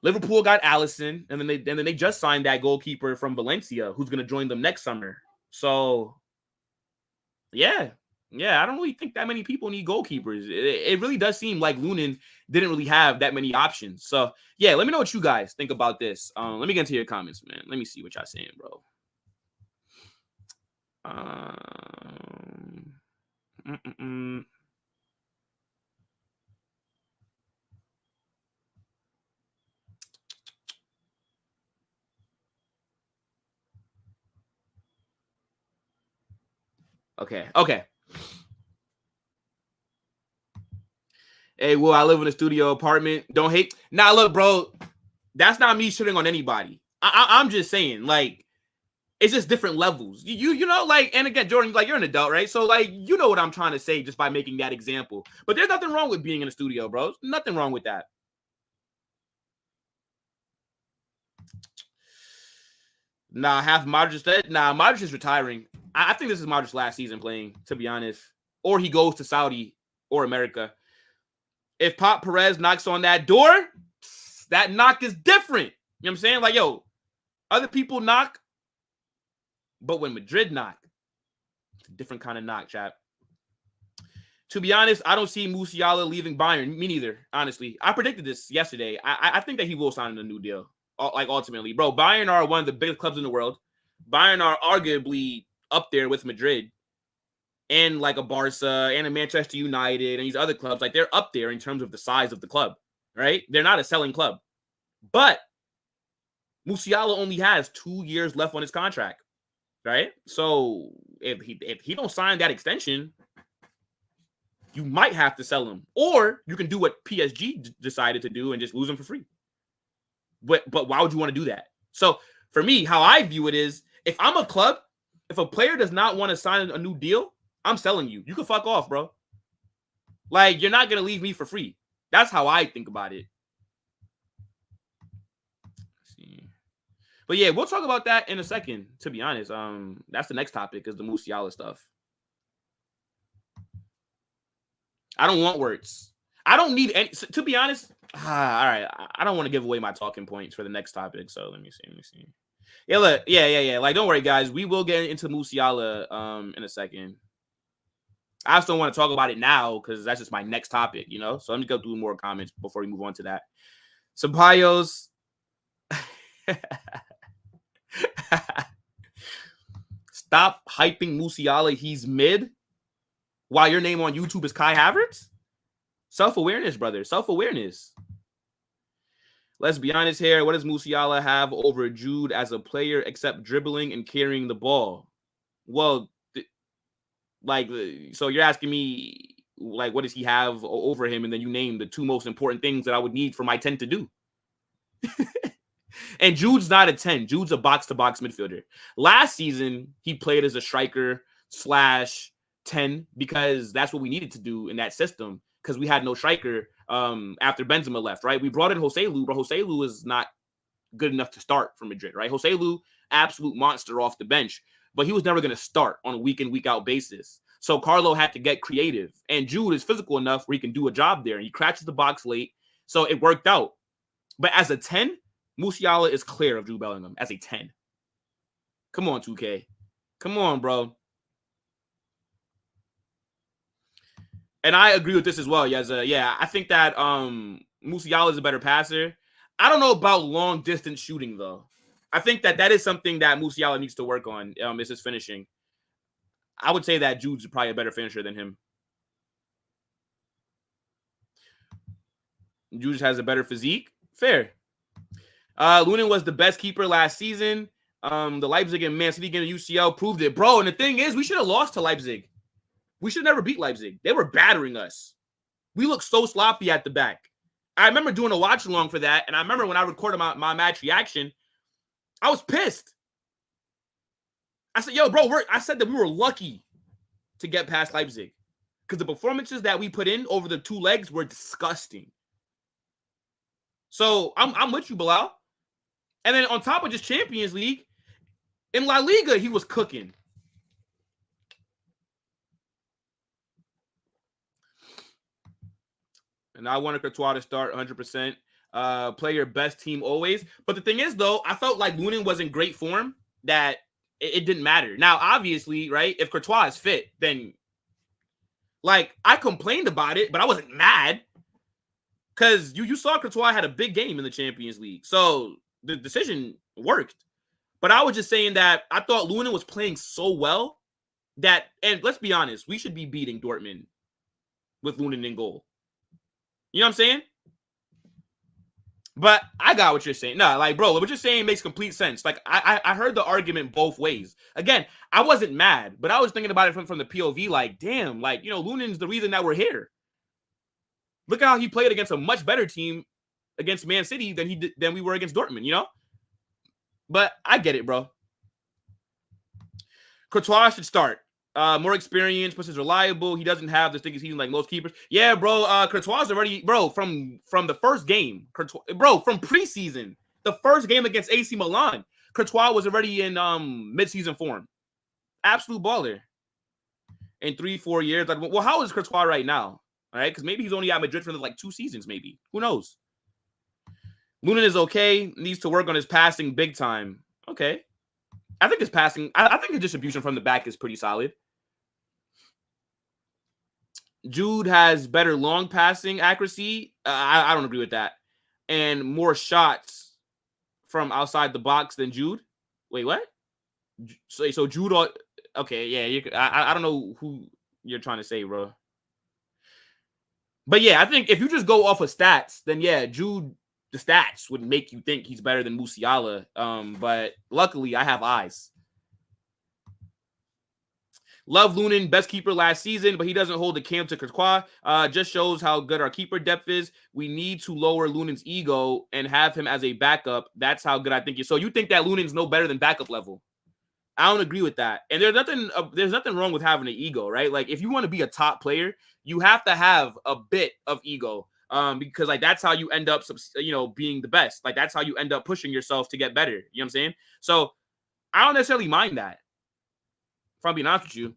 Liverpool got Alisson, and then they just signed that goalkeeper from Valencia who's going to join them next summer. So, yeah, I don't really think that many people need goalkeepers. It really does seem like Lunin didn't really have that many options. So, yeah, let me know what you guys think about this. Let me get into your comments, man. Let me see what y'all saying, bro. Okay. Hey, well, I live in a studio apartment. Don't hate. Nah, look, bro, that's not me shitting on anybody. I'm just saying, like, It's just different levels. You know, like, and again, Jordan, like, you're an adult, right? So, like, you know what I'm trying to say just by making that example. But there's nothing wrong with being in a studio, bro. Nothing wrong with that. Nah, half Modric. Nah, Modric is retiring. I think this is Modric's last season playing, to be honest. Or he goes to Saudi or America. If Pop Perez knocks on that door, that knock is different. You know what I'm saying? Like, yo, other people knock, but when Madrid knock, it's a different kind of knock, chap. To be honest, I don't see Musiala leaving Bayern. Me neither, honestly. I predicted this yesterday. I think that he will sign a new deal. Like, ultimately. Bro, Bayern are one of the biggest clubs in the world. Bayern are arguably up there with Madrid and like a Barca and a Manchester United and these other clubs. Like, they're up there in terms of the size of the club, right? They're not a selling club. But Musiala only has 2 years left on his contract, right? So if he don't sign that extension, you might have to sell him. Or you can do what PSG decided to do and just lose him for free. But why would you want to do that? So for me, how I view it is, if I'm a club, if a player does not want to sign a new deal, I'm selling you. You can fuck off, bro. Like, you're not going to leave me for free. That's how I think about it. Let's see. But yeah, we'll talk about that in a second, to be honest. That's the next topic, is the Musiala stuff. I don't want words. I don't need any, to be honest. All right. I don't want to give away my talking points for the next topic. So let me see. Yeah, look. Yeah. Like, don't worry, guys. We will get into Musiala in a second. I just don't want to talk about it now because that's just my next topic, you know? So let me go through more comments before we move on to that. Sampayos. Stop hyping Musiala. He's mid. While your name on YouTube is Kai Havertz? Self-awareness, brother. Self-awareness. Let's be honest here. What does Musiala have over Jude as a player except dribbling and carrying the ball? Well, so you're asking me, like, what does he have over him? And then you name the two most important things that I would need for my 10 to do. And Jude's not a 10. Jude's a box-to-box midfielder. Last season, he played as a striker / 10 because that's what we needed to do in that system because we had no striker after Benzema left, right? We brought in Joselu, but Joselu is not good enough to start for Madrid, right? Joselu, absolute monster off the bench, but he was never going to start on a week-in, week-out basis. So Carlo had to get creative, and Jude is physical enough where he can do a job there, and he crashes the box late, so it worked out. But as a 10, Musiala is clear of Jude Bellingham as a 10. Come on, 2K. Come on, bro. And I agree with this as well, Yeza. Yeah, I think that Musiala is a better passer. I don't know about long distance shooting though. I think that is something that Musiala needs to work on. Is his finishing. I would say that Jude's probably a better finisher than him. Jude just has a better physique. Fair. Lunin was the best keeper last season. The Leipzig and Man City game in UCL proved it, bro. And the thing is, we should have lost to Leipzig. We should never beat Leipzig. They were battering us. We looked so sloppy at the back. I remember doing a watch along for that, and I remember when I recorded my match reaction, I was pissed. I said, yo, bro, I said that we were lucky to get past Leipzig because the performances that we put in over the 2 legs were disgusting. So I'm with you, Bilal. And then on top of just Champions League, in La Liga, he was cooking. And I wanted Courtois to start 100%. Play your best team always. But the thing is, though, I felt like Lunin was in great form that it didn't matter. Now, obviously, right, if Courtois is fit, then, like, I complained about it, but I wasn't mad. Because you saw Courtois had a big game in the Champions League. So the decision worked. But I was just saying that I thought Lunin was playing so well that, and let's be honest, we should be beating Dortmund with Lunin in goal. You know what I'm saying? But I got what you're saying. No, like, bro, what you're saying makes complete sense. Like, I heard the argument both ways. Again, I wasn't mad, but I was thinking about it from the POV, like, damn, like, you know, Lunin's the reason that we're here. Look at how he played against a much better team against Man City than we were against Dortmund, you know? But I get it, bro. Courtois should start. More experience, plus is reliable. He doesn't have this thing season like most keepers. Yeah, bro. Courtois already, bro, from the first game. Courtois, bro, from preseason, the first game against AC Milan, Courtois was already in mid-season form. Absolute baller. In 3-4 years, like, well, how is Courtois right now? All right, because maybe he's only at Madrid for like 2 seasons, maybe. Who knows? Lunin is okay. Needs to work on his passing big time. Okay. I think his passing, I think his distribution from the back is pretty solid. Jude has better long passing accuracy. I don't agree with that. And more shots from outside the box than Jude. Wait, what? So Jude, okay, yeah. I don't know who you're trying to say, bro. But yeah, I think if you just go off of stats, then yeah, Jude, the stats would make you think he's better than Musiala. But luckily, I have eyes. Love Lunin, best keeper last season, but he doesn't hold the candle to Courtois. Just shows how good our keeper depth is. We need to lower Lunin's ego and have him as a backup. That's how good I think he is. So you think that Lunin's no better than backup level? I don't agree with that. And there's nothing wrong with having an ego, right? Like if you want to be a top player, you have to have a bit of ego. Because like that's how you end up, being the best. Like that's how you end up pushing yourself to get better. You know what I'm saying? So I don't necessarily mind that. If I'm being honest with you.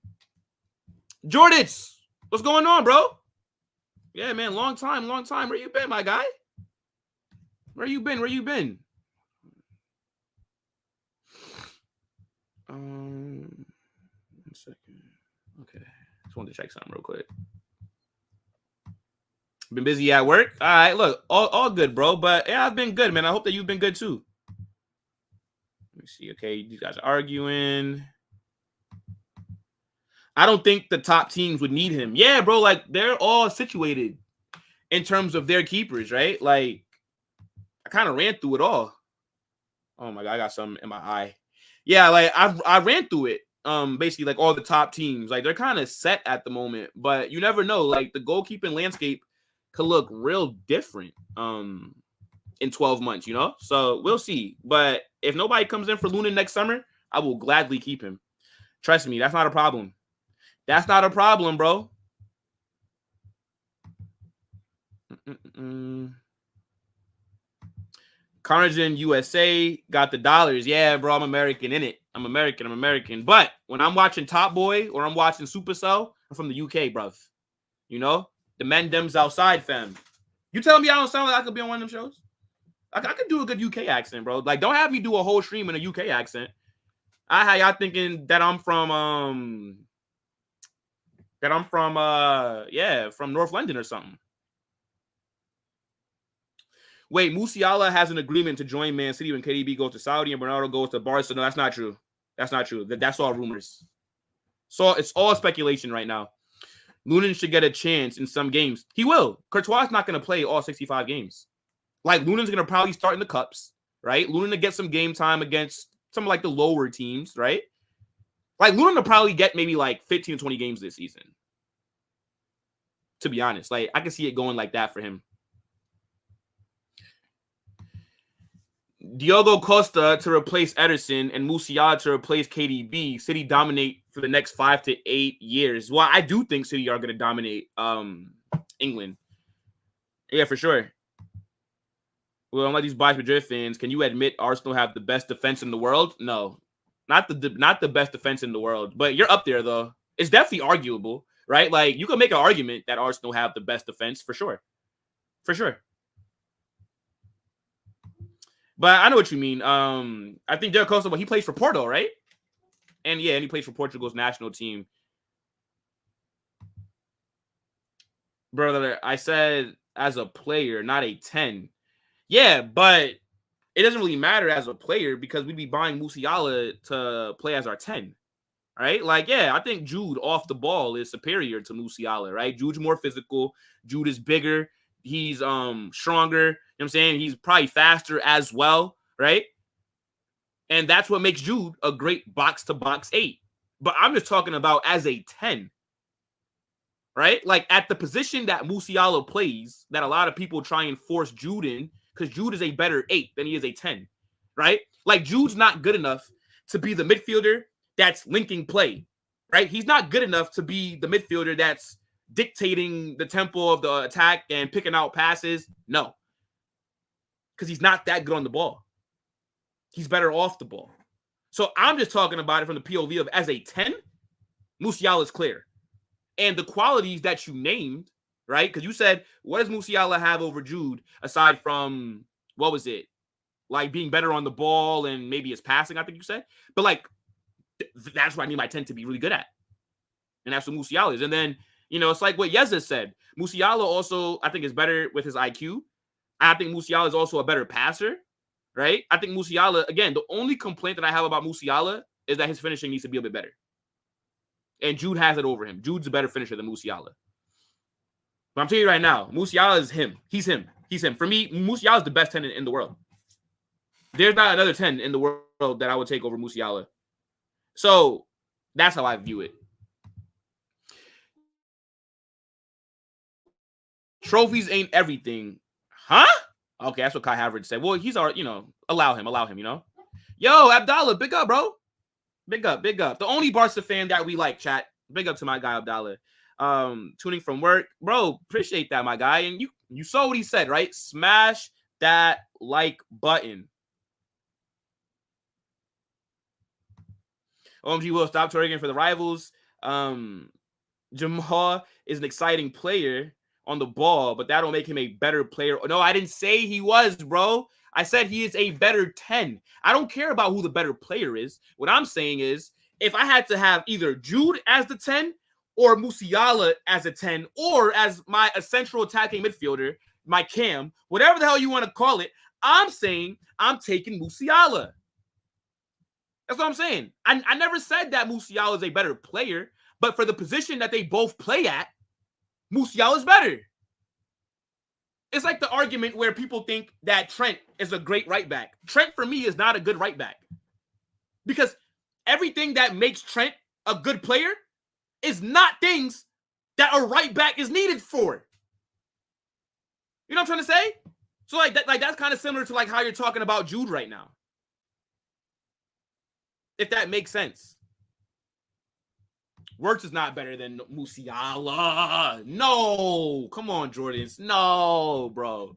Jordits, what's going on, bro? Yeah, man, long time. Where you been, my guy? Where you been? One second. Okay. Just wanted to check something real quick. Been busy at work? All right, look, all good, bro. But yeah, I've been good, man. I hope that you've been good too. Let me see. Okay, you guys are arguing. I don't think the top teams would need him. Yeah, bro, like they're all situated in terms of their keepers, right? Like I kind of ran through it all. Oh my God, I got something in my eye. Yeah, like I ran through it. Basically like all the top teams, like they're kind of set at the moment, but you never know. Like the goalkeeping landscape could look real different in 12 months, you know? So we'll see. But if nobody comes in for Lunin next summer, I will gladly keep him. Trust me, that's not a problem. That's not a problem, bro. Carnage in USA got the dollars. Yeah, bro, I'm American in it. I'm American. But when I'm watching Top Boy or I'm watching Supercell, I'm from the UK, bruv. You know? The men dems outside, fam. You telling me I don't sound like I could be on one of them shows? I could do a good UK accent, bro. Like, don't have me do a whole stream in a UK accent. I had y'all thinking that I'm from from North London or something. Wait, Musiala has an agreement to join Man City when KDB goes to Saudi and Bernardo goes to Barca. No, that's not true. That's not true. That's all rumors. So it's all speculation right now. Lunin should get a chance in some games. He will. Courtois is not going to play all 65 games. Like, Lunin's going to probably start in the cups, right? Lunin to get some game time against some of like the lower teams, right? Like, Lunin will probably get maybe like 15 to 20 games this season. To be honest, like I can see it going like that for him. Diogo Costa to replace Ederson and Musiala to replace KDB. City dominate for the next 5 to 8 years. Well, I do think City are going to dominate England. Yeah, for sure. Well, unlike these Bayern Madrid fans, can you admit Arsenal have the best defense in the world? No, not the best defense in the world, but you're up there though. It's definitely arguable, right? Like you can make an argument that Arsenal have the best defense for sure, for sure. But I know what you mean. I think Diogo Costa, he plays for Porto, right? And yeah, and he plays for Portugal's national team. Brother, I said as a player, not a 10. Yeah, but it doesn't really matter as a player because we'd be buying Musiala to play as our 10, right? Like, yeah, I think Jude off the ball is superior to Musiala, right? Jude's more physical. Jude is bigger. He's stronger. You know what I'm saying? He's probably faster as well, right? And that's what makes Jude a great box-to-box 8. But I'm just talking about as a 10, right? Like at the position that Musiala plays, that a lot of people try and force Jude in, because Jude is a better 8 than he is a 10, right? Like Jude's not good enough to be the midfielder that's linking play, right? He's not good enough to be the midfielder that's dictating the tempo of the attack and picking out passes. No, because he's not that good on the ball. He's better off the ball. So I'm just talking about it from the POV of as a 10, Musiala is clear. And the qualities that you named, right? Because you said, what does Musiala have over Jude aside from, what was it? Like being better on the ball and maybe his passing, I think you said. But like, that's what I need my 10 to be really good at. And that's what Musiala is. And then, you know, it's like what Yeza said. Musiala also, I think, is better with his IQ. I think Musiala is also a better passer, right? I think Musiala, again, the only complaint that I have about Musiala is that his finishing needs to be a bit better. And Jude has it over him. Jude's a better finisher than Musiala. But I'm telling you right now, Musiala is him. He's him. He's him. For me, Musiala is the best 10 in the world. There's not another 10 in the world that I would take over Musiala. So that's how I view it. Trophies ain't everything. Huh? Okay, that's what Kai Havertz said. Well, he's already, allow him, you know? Yo, Abdallah, big up, bro. Big up. The only Barca fan that we like, chat. Big up to my guy, Abdallah. Tuning from work. Bro, appreciate that, my guy. And you saw what he said, right? Smash that like button. OMG will stop targeting for the rivals. Jamal is an exciting player on the ball, but that don't make him a better player. No, I didn't say he was, bro. I said he is a better 10. I don't care about who the better player is. What I'm saying is, if I had to have either Jude as the 10 or Musiala as a 10 or as my central attacking midfielder, my cam, whatever the hell you want to call it, I'm saying I'm taking Musiala. That's what I'm saying. I never said that Musiala is a better player, but for the position that they both play at, Musiala is better. It's like the argument where people think that Trent is a great right back. Trent, for me, is not a good right back. Because everything that makes Trent a good player is not things that a right back is needed for. You know what I'm trying to say? So that's kind of similar to like how you're talking about Jude right now. If that makes sense. Wirtz is not better than Musiala. No. Come on, Jordans. No, bro.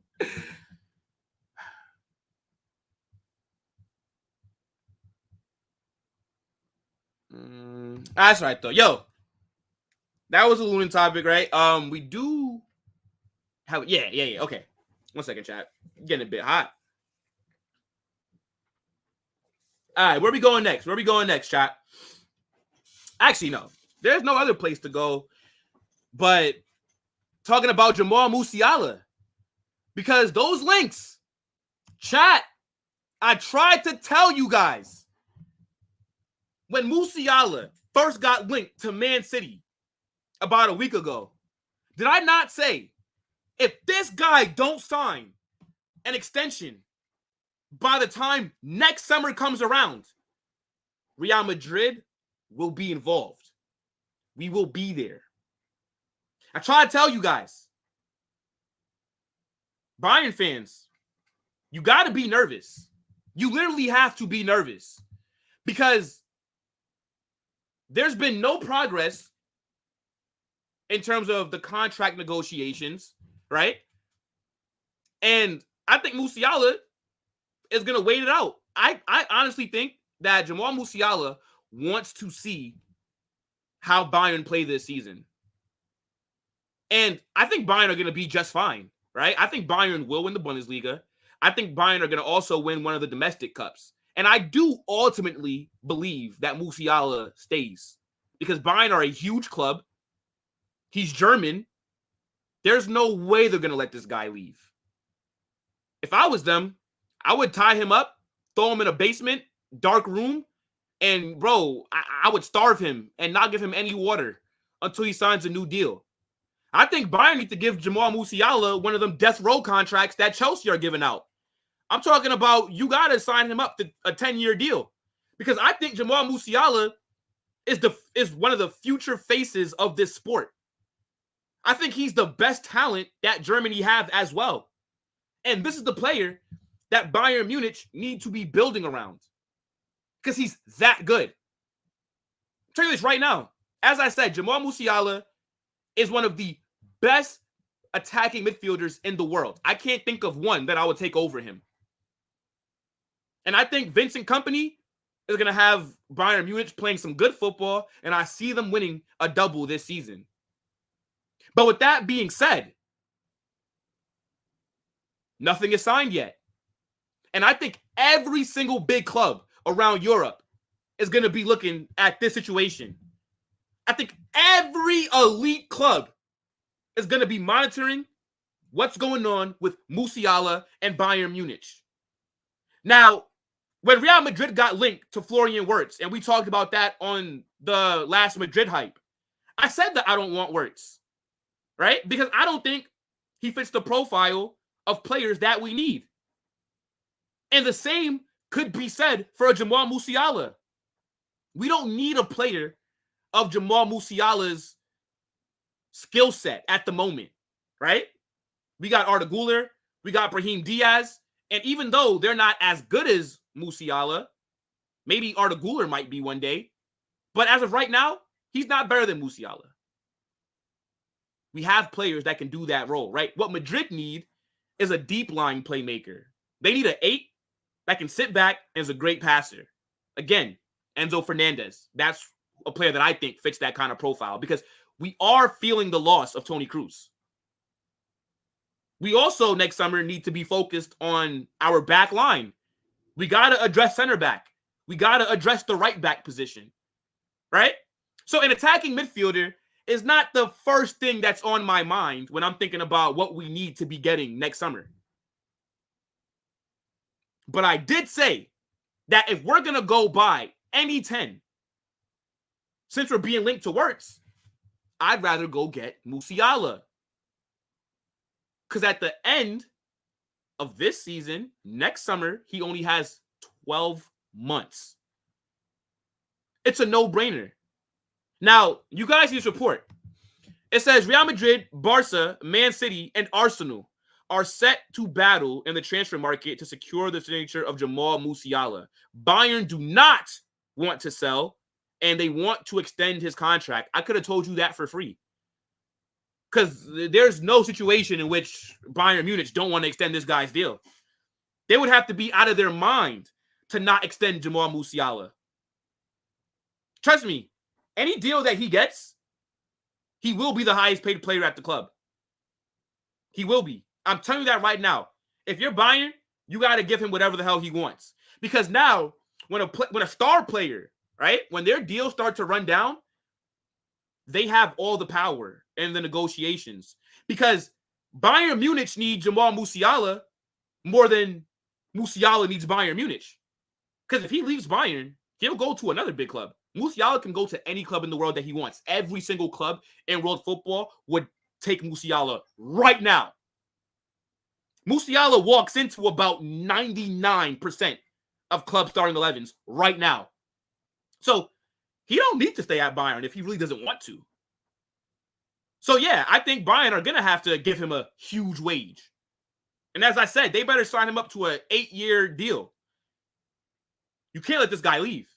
That's right, though. Yo, that was a Lunin topic, right? We do have... Yeah. Okay. 1 second, chat. Getting a bit hot. All right, where we going next, chat? Actually, no. There's no other place to go but talking about Jamal Musiala. Because those links, chat, I tried to tell you guys. When Musiala first got linked to Man City about a week ago, did I not say, if this guy don't sign an extension by the time next summer comes around, Real Madrid will be involved. We will be there. I try to tell you guys, Bayern fans, you got to be nervous. You literally have to be nervous because there's been no progress in terms of the contract negotiations, right? And I think Musiala is going to wait it out. I honestly think that Jamal Musiala wants to see how Bayern play this season. And I think Bayern are going to be just fine, right? I think Bayern will win the Bundesliga. I think Bayern are going to also win one of the domestic cups. And I do ultimately believe that Musiala stays because Bayern are a huge club. He's German. There's no way they're going to let this guy leave. If I was them, I would tie him up, throw him in a basement, dark room, and, bro, I would starve him and not give him any water until he signs a new deal. I think Bayern need to give Jamal Musiala one of them death row contracts that Chelsea are giving out. I'm talking about you got to sign him up to a 10-year deal because I think Jamal Musiala is one of the future faces of this sport. I think he's the best talent that Germany have as well. And this is the player that Bayern Munich need to be building around because he's that good. tell you this right now. As I said, Jamal Musiala is one of the best attacking midfielders in the world. I can't think of one that I would take over him. And I think Vincent Kompany is going to have Bayern Munich playing some good football, and I see them winning a double this season. But with that being said, nothing is signed yet. And I think every single big club around Europe is going to be looking at this situation. I think every elite club is going to be monitoring what's going on with Musiala and Bayern Munich. Now, when Real Madrid got linked to Florian Wirtz, and we talked about that on the last Madrid hype, I said that I don't want Wirtz, right? Because I don't think he fits the profile of players that we need. And the same could be said for a Jamal Musiala. We don't need a player of Jamal Musiala's skill set at the moment, right? We got Arda Güler, we got Brahim Diaz, and even though they're not as good as Musiala, maybe Arda Güler might be one day, but as of right now, he's not better than Musiala. We have players that can do that role, right? What Madrid need is a deep line playmaker. They need an 8 that can sit back and is a great passer. Again, Enzo Fernandez. That's a player that I think fits that kind of profile because we are feeling the loss of Toni Kroos. We also, next summer, need to be focused on our back line. We got to address center back. We got to address the right back position, right? So an attacking midfielder is not the first thing that's on my mind when I'm thinking about what we need to be getting next summer. But I did say that if we're going to go buy any 10, since we're being linked to Wirtz, I'd rather go get Musiala. Because at the end of this season, next summer, he only has 12 months. It's a no-brainer. Now, you guys see this report. It says Real Madrid, Barca, Man City, and Arsenal are set to battle in the transfer market to secure the signature of Jamal Musiala. Bayern do not want to sell, and they want to extend his contract. I could have told you that for free. Because there's no situation in which Bayern Munich don't want to extend this guy's deal. They would have to be out of their mind to not extend Jamal Musiala. Trust me, any deal that he gets, he will be the highest paid player at the club. He will be. I'm telling you that right now. If you're Bayern, you got to give him whatever the hell he wants. Because now, when a star player, right, when their deals start to run down, they have all the power in the negotiations. Because Bayern Munich needs Jamal Musiala more than Musiala needs Bayern Munich. Because if he leaves Bayern, he'll go to another big club. Musiala can go to any club in the world that he wants. Every single club in world football would take Musiala right now. Musiala walks into about 99% of club starting 11s right now. So he don't need to stay at Bayern if he really doesn't want to. So yeah, I think Bayern are going to have to give him a huge wage. And as I said, they better sign him up to an 8-year deal. You can't let this guy leave.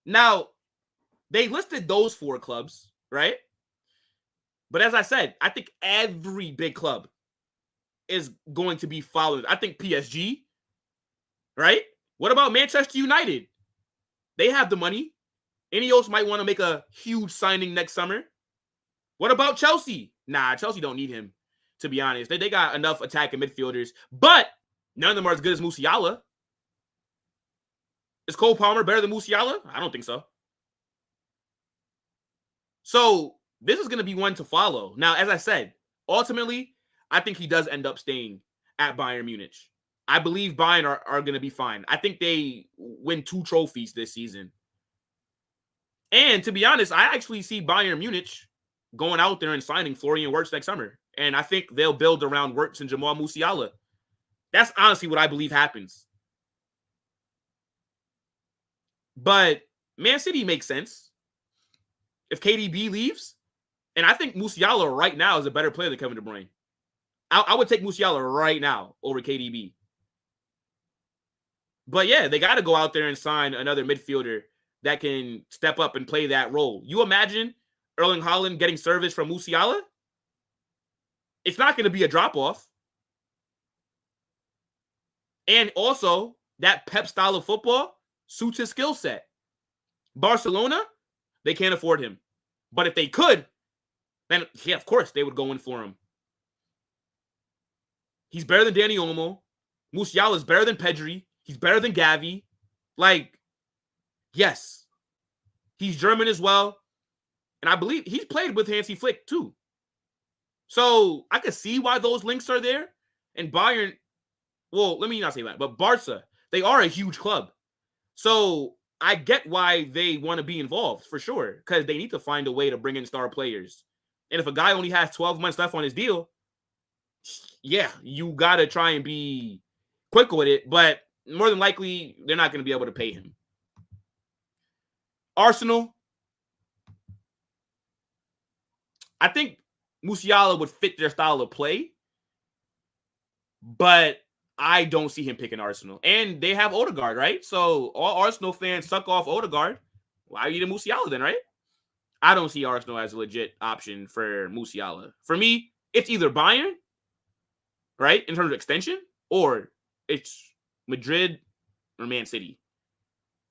Now, they listed those 4 clubs, right? But as I said, I think every big club is going to be followed. I think PSG, right? What about Manchester United? They have the money. Ineos might want to make a huge signing next summer. What about Chelsea? Nah, Chelsea don't need him, to be honest. They got enough attacking midfielders, but none of them are as good as Musiala. Is Cole Palmer better than Musiala? I don't think so. So this is going to be one to follow. Now, as I said, ultimately, I think he does end up staying at Bayern Munich. I believe Bayern are going to be fine. I think they win 2 trophies this season. And to be honest, I actually see Bayern Munich going out there and signing Florian Wirtz next summer. And I think they'll build around Wirtz and Jamal Musiala. That's honestly what I believe happens. But Man City makes sense. If KDB leaves, and I think Musiala right now is a better player than Kevin De Bruyne. I would take Musiala right now over KDB. But yeah, they got to go out there and sign another midfielder that can step up and play that role. You imagine Erling Haaland getting service from Musiala? It's not going to be a drop-off. And also, that Pep style of football suits his skill set. Barcelona, they can't afford him. But if they could, then, yeah, of course, they would go in for him. He's better than Dani Olmo. Musiala is better than Pedri. He's better than Gavi. Like, yes. He's German as well. And I believe he's played with Hansi Flick, too. So, I could see why those links are there. And Bayern, well, let me not say that, but Barca, they are a huge club. So, I get why they want to be involved, for sure, because they need to find a way to bring in star players. And if a guy only has 12 months left on his deal, yeah, you got to try and be quick with it, but more than likely, they're not going to be able to pay him. Arsenal, I think Musiala would fit their style of play, but I don't see him picking Arsenal. And they have Odegaard, right? So all Arsenal fans suck off Odegaard. Why are you the Musiala then, right? I don't see Arsenal as a legit option for Musiala. For me, it's either Bayern, right, in terms of extension, or it's Madrid or Man City.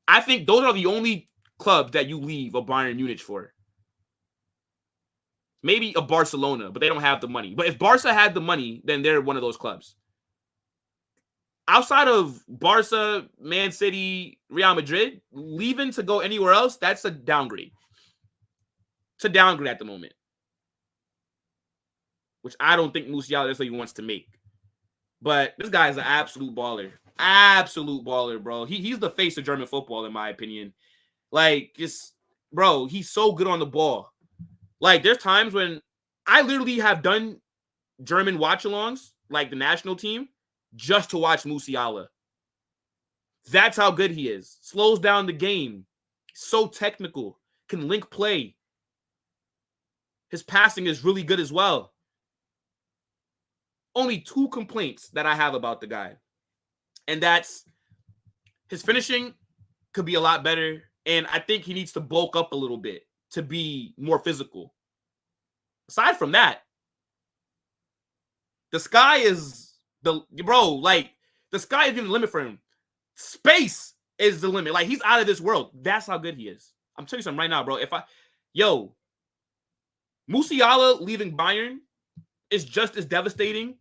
I think those are the only clubs that you leave a Bayern Munich for. Maybe a Barcelona, but they don't have the money. But if Barca had the money, then they're one of those clubs. Outside of Barca, Man City, Real Madrid, leaving to go anywhere else, that's a downgrade. It's a downgrade at the moment, which I don't think Musiala necessarily wants to make. But this guy is an absolute baller. Absolute baller, bro. He's the face of German football, in my opinion. Like, just, bro, he's so good on the ball. Like, there's times when I literally have done German watch-alongs, like the national team, just to watch Musiala. That's how good he is. Slows down the game. So technical. Can link play. His passing is really good as well. Only 2 complaints that I have about the guy. And that's his finishing could be a lot better. And I think he needs to bulk up a little bit to be more physical. Aside from that, the sky is the sky is the limit for him. Space is the limit. Like, he's out of this world. That's how good he is. I'm telling you something right now, bro. Musiala leaving Bayern is just as devastating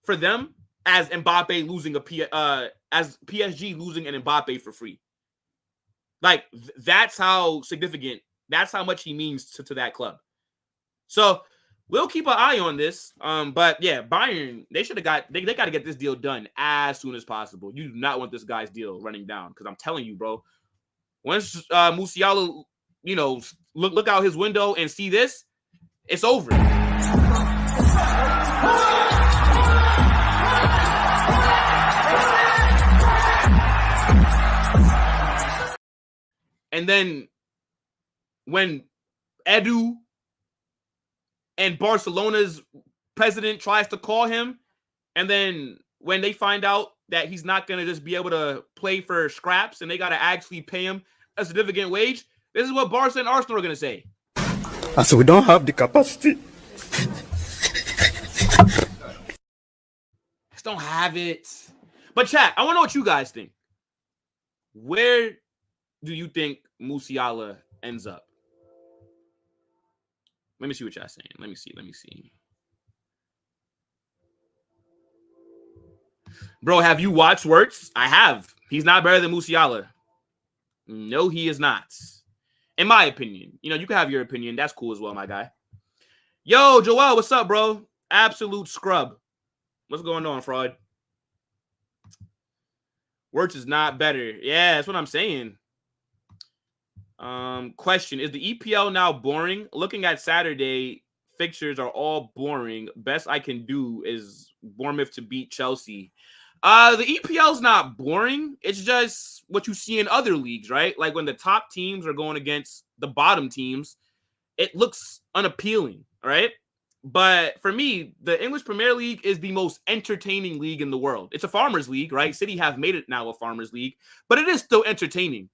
for them as Mbappe losing as PSG losing an Mbappe for free. Like, that's how significant, that's how much he means to that club. So we'll keep an eye on this. But yeah, Bayern, they got to get this deal done as soon as possible. You do not want this guy's deal running down, because I'm telling you, bro, once Musiala, look out his window and see this, it's over. And then when Edu and Barcelona's president tries to call him, and then when they find out that he's not going to just be able to play for scraps and they got to actually pay him a significant wage, this is what Barca and Arsenal are going to say. So we don't have the capacity. Just don't have it. But chat, I want to know what you guys think. Where do you think Musiala ends up? Let me see what y'all saying. Let me see. Bro, have you watched Wirtz? I have. He's not better than Musiala. No, he is not. In my opinion. You can have your opinion. That's cool as well, my guy. Yo, Joel, what's up, bro? Absolute scrub. What's going on, fraud? Wirtz is not better. Yeah, that's what I'm saying. Question, is the EPL now boring? Looking at Saturday, fixtures are all boring. Best I can do is Bournemouth to beat Chelsea. The EPL is not boring. It's just what you see in other leagues, right? Like when the top teams are going against the bottom teams, it looks unappealing, right? But for me, the English Premier League is the most entertaining league in the world. It's a farmers league, right? City have made it now a farmers league, but it is still entertaining.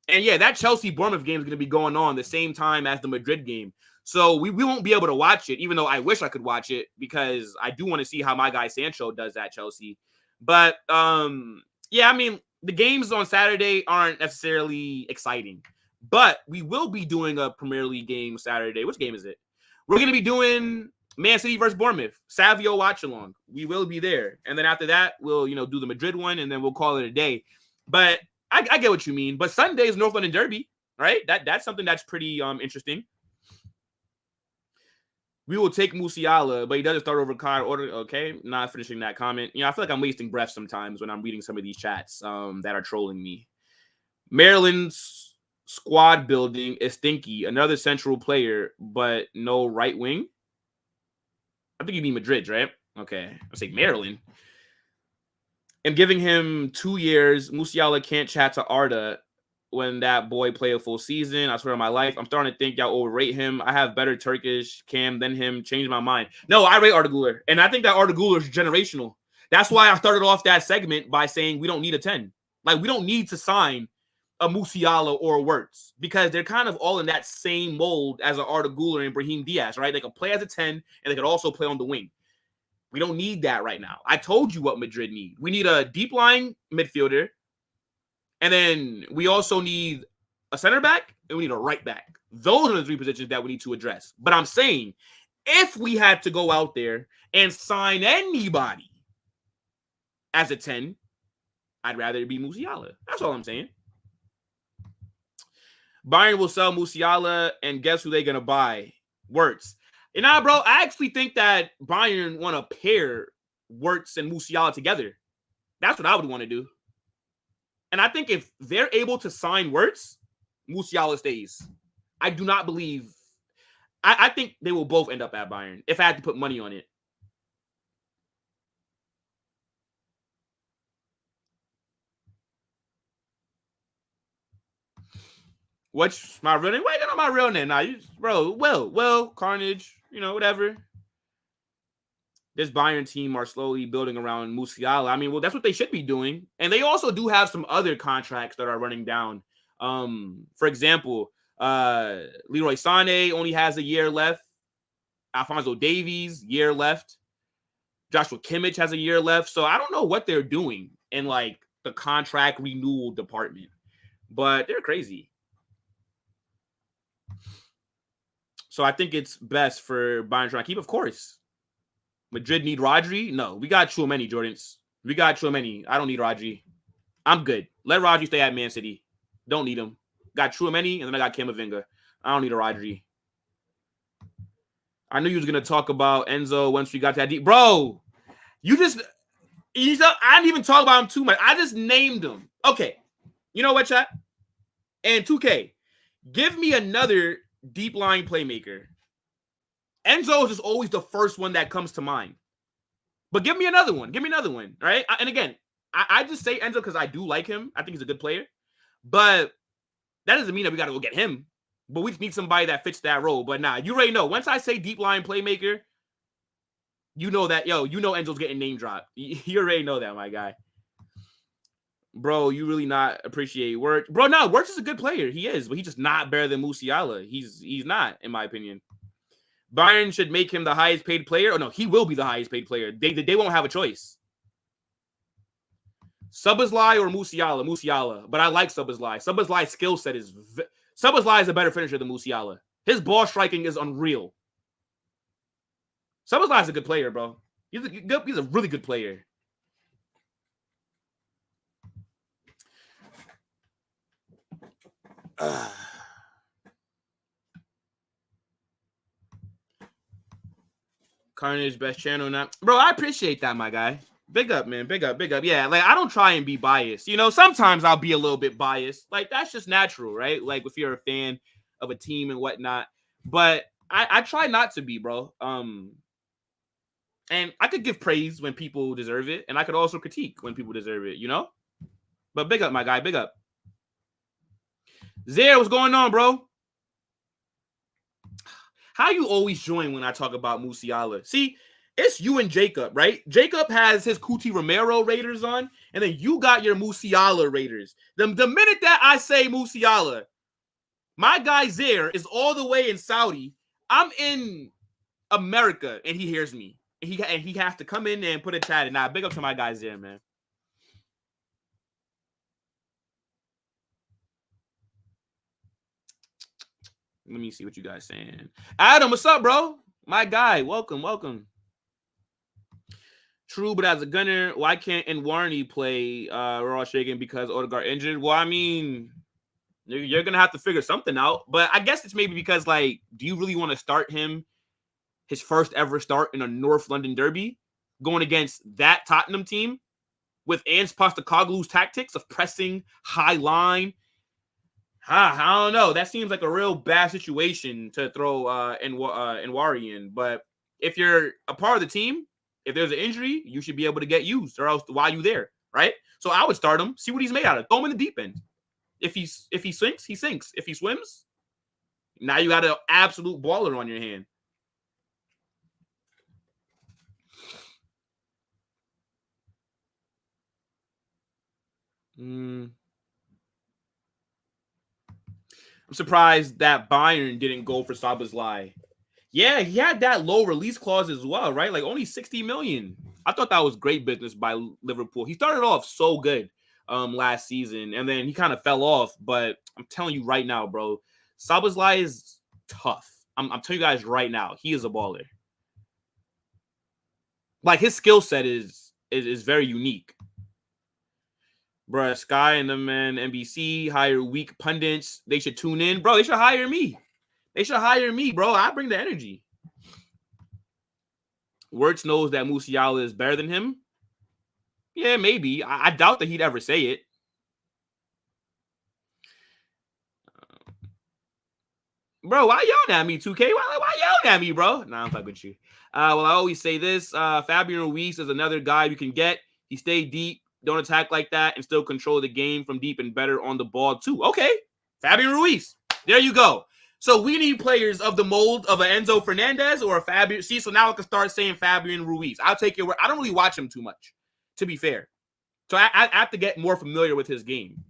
And yeah, that Chelsea-Bournemouth game is going to be going on the same time as the Madrid game. So we won't be able to watch it, even though I wish I could watch it because I do want to see how my guy Sancho does at Chelsea. But yeah, I mean, the games on Saturday aren't necessarily exciting. But we will be doing a Premier League game Saturday. Which game is it? We're going to be doing Man City versus Bournemouth. Savio watch-along. We will be there. And then after that, we'll, do the Madrid one, and then we'll call it a day. But I get what you mean. But Sunday is North London Derby, right? That's something that's pretty interesting. We will take Musiala, but he doesn't start over card order. Okay, not finishing that comment. I feel like I'm wasting breath sometimes when I'm reading some of these chats that are trolling me. Maryland's squad building is stinky. Another central player, but no right wing. I think you mean Madrid, right? Okay, I'll say Maryland. And giving him 2 years, Musiala can't chat to Arda when that boy play a full season. I swear on my life, I'm starting to think y'all overrate him. I have better Turkish cam than him. Changed my mind. No, I rate Arda Güler. And I think that Arda Güler is generational. That's why I started off that segment by saying we don't need a 10. Like, we don't need to sign a Musiala or a Wirtz because they're kind of all in that same mold as an Arda Güler and Brahim Diaz, right? They can play as a 10 and they can also play on the wing. We don't need that right now. I told you what Madrid need. We need a deep line midfielder. And then we also need a center back and we need a right back. Those are the 3 positions that we need to address. But I'm saying if we had to go out there and sign anybody as a 10, I'd rather it be Musiala. That's all I'm saying. Bayern will sell Musiala, and guess who they're going to buy? Wirtz. And now, bro, I actually think that Bayern want to pair Wirtz and Musiala together. That's what I would want to do. And I think if they're able to sign Wirtz, Musiala stays. I do not believe. I think they will both end up at Bayern if I had to put money on it. What's my real name? Why you got on my real name now? Well, Carnage, whatever. This Bayern team are slowly building around Musiala. I mean, well, that's what they should be doing. And they also do have some other contracts that are running down. For example, Leroy Sané only has a year left. Alphonso Davies, year left. Joshua Kimmich has a year left. So I don't know what they're doing in like the contract renewal department, but they're crazy. So I think it's best for Bayern to keep, of course. Madrid need Rodri? No, we got Tchouaméni, Jordans. We got Tchouaméni. I don't need Rodri. I'm good. Let Rodri stay at Man City. Don't need him. Got Tchouaméni, and then I got Camavinga. I don't need a Rodri. I knew you was going to talk about Enzo once we got that deep. Bro, I didn't even talk about him too much. I just named him. Okay. You know what, chat? And 2K, give me another deep line playmaker. Enzo is just always the first one that comes to mind. But give me another one. Right? And again, I just say Enzo because I do like him. I think he's a good player. But that doesn't mean that we got to go get him. But we just need somebody that fits that role. But nah, you already know. Once I say deep line playmaker, you know that, Enzo's getting name dropped. You already know that, my guy. Bro, you really not appreciate Wirtz. Bro, no, Wirtz is a good player. He is, but he's just not better than Musiala. He's not, in my opinion. Bayern should make him the highest paid player. Oh, no, he will be the highest paid player. They won't have a choice. Szoboszlai or Musiala? Musiala. But I like Szoboszlai. Szoboszlai's skill set is... Szoboszlai is a better finisher than Musiala. His ball striking is unreal. Szoboszlai is a good player, bro. He's a really good player. Carnage best channel now. Bro, I appreciate that, my guy. Big up, man. Big up. Yeah, like I don't try and be biased. Sometimes I'll be a little bit biased. Like that's just natural, right? Like if you're a fan of a team and whatnot. But I try not to be, bro. And I could give praise when people deserve it, and I could also critique when people deserve it, But big up, my guy. Big up. Zaire, what's going on, bro? How you always join when I talk about Musiala? See, it's you and Jacob, right? Jacob has his Cuti Romero Raiders on, and then you got your Musiala Raiders. The minute that I say Musiala, my guy Zaire is all the way in Saudi. I'm in America, and he hears me. He has to come in and put a chat. And now, big up to my guys there, man. Let me see what you guys saying. Adam, what's up, bro? My guy, welcome. True, but as a gunner, why can't Nwarni play Raw Shaken because Odegaard injured? Well, I mean, you're going to have to figure something out. But I guess it's maybe because, like, do you really want to start him, his first ever start in a North London derby, going against that Tottenham team with Ange Postecoglou's tactics of pressing, high line? I don't know. That seems like a real bad situation to throw Nwarni in. But if you're a part of the team, if there's an injury, you should be able to get used, or else why are you there, right? So I would start him, see what he's made out of. Throw him in the deep end. If he sinks, he sinks. If he swims, now you got an absolute baller on your hand. I'm surprised that Bayern didn't go for Szoboszlai. Yeah, he had that low release clause as well, right? Like only 60 million. I thought that was great business by Liverpool. He started off so good last season, and then he kind of fell off. But I'm telling you right now, bro, Szoboszlai is tough. I'm telling you guys right now, he is a baller. Like his skill set is very unique. Bruh, Sky and them and NBC hire weak pundits. They should tune in. Bro, they should hire me. Bro. I bring the energy. Wirtz knows that Musiala is better than him. Yeah, maybe. I doubt that he'd ever say it. Bro, why yelling at me, 2K? Why yelling at me, bro? Nah, I'm fucking with you. Well, I always say this. Fabian Ruiz is another guy you can get. He stayed deep, don't attack like that, and still control the game from deep and better on the ball, too. Okay, Fabian Ruiz. There you go. So we need players of the mold of an Enzo Fernandez or a Fabian. See, so now I can start saying Fabian Ruiz. I'll take your word. I don't really watch him too much, to be fair. So I have to get more familiar with his game.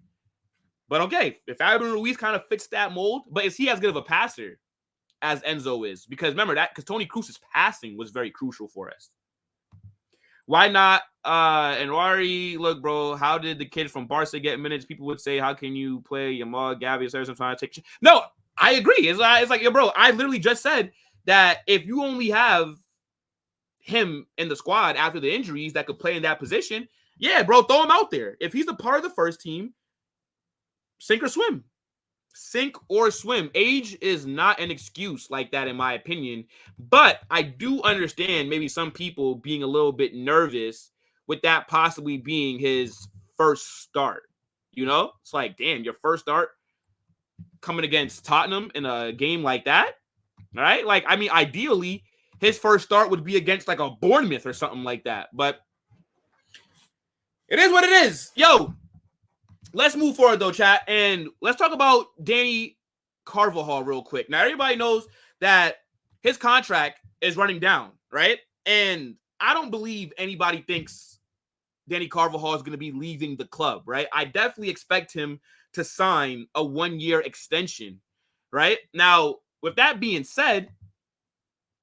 But okay, if Fabian Ruiz kind of fits that mold, but is he as good of a passer as Enzo is? Because remember that, because Toni Kroos's passing was very crucial for us. Why not Nwarni? Look, bro, how did the kid from Barca get minutes? People would say, how can you play Jamal, Gavi, or something trying to take? No, I agree. It's like, yo, bro, I literally just said that if you only have him in the squad after the injuries that could play in that position, yeah, bro, throw him out there. If he's a part of the first team, sink or swim. Sink or swim. Age is not an excuse like that, in my opinion. But I do understand maybe some people being a little bit nervous with that possibly being his first start. You know? It's like, damn, your first start coming against Tottenham in a game like that. All right? Like, I mean, ideally, his first start would be against like a Bournemouth or something like that. But it is what it is. Yo, let's move forward, though, chat, and let's talk about Dani Carvajal real quick. Now, everybody knows that his contract is running down, right? And I don't believe anybody thinks Dani Carvajal is going to be leaving the club, right? I definitely expect him to sign a one-year extension, right? Now, with that being said,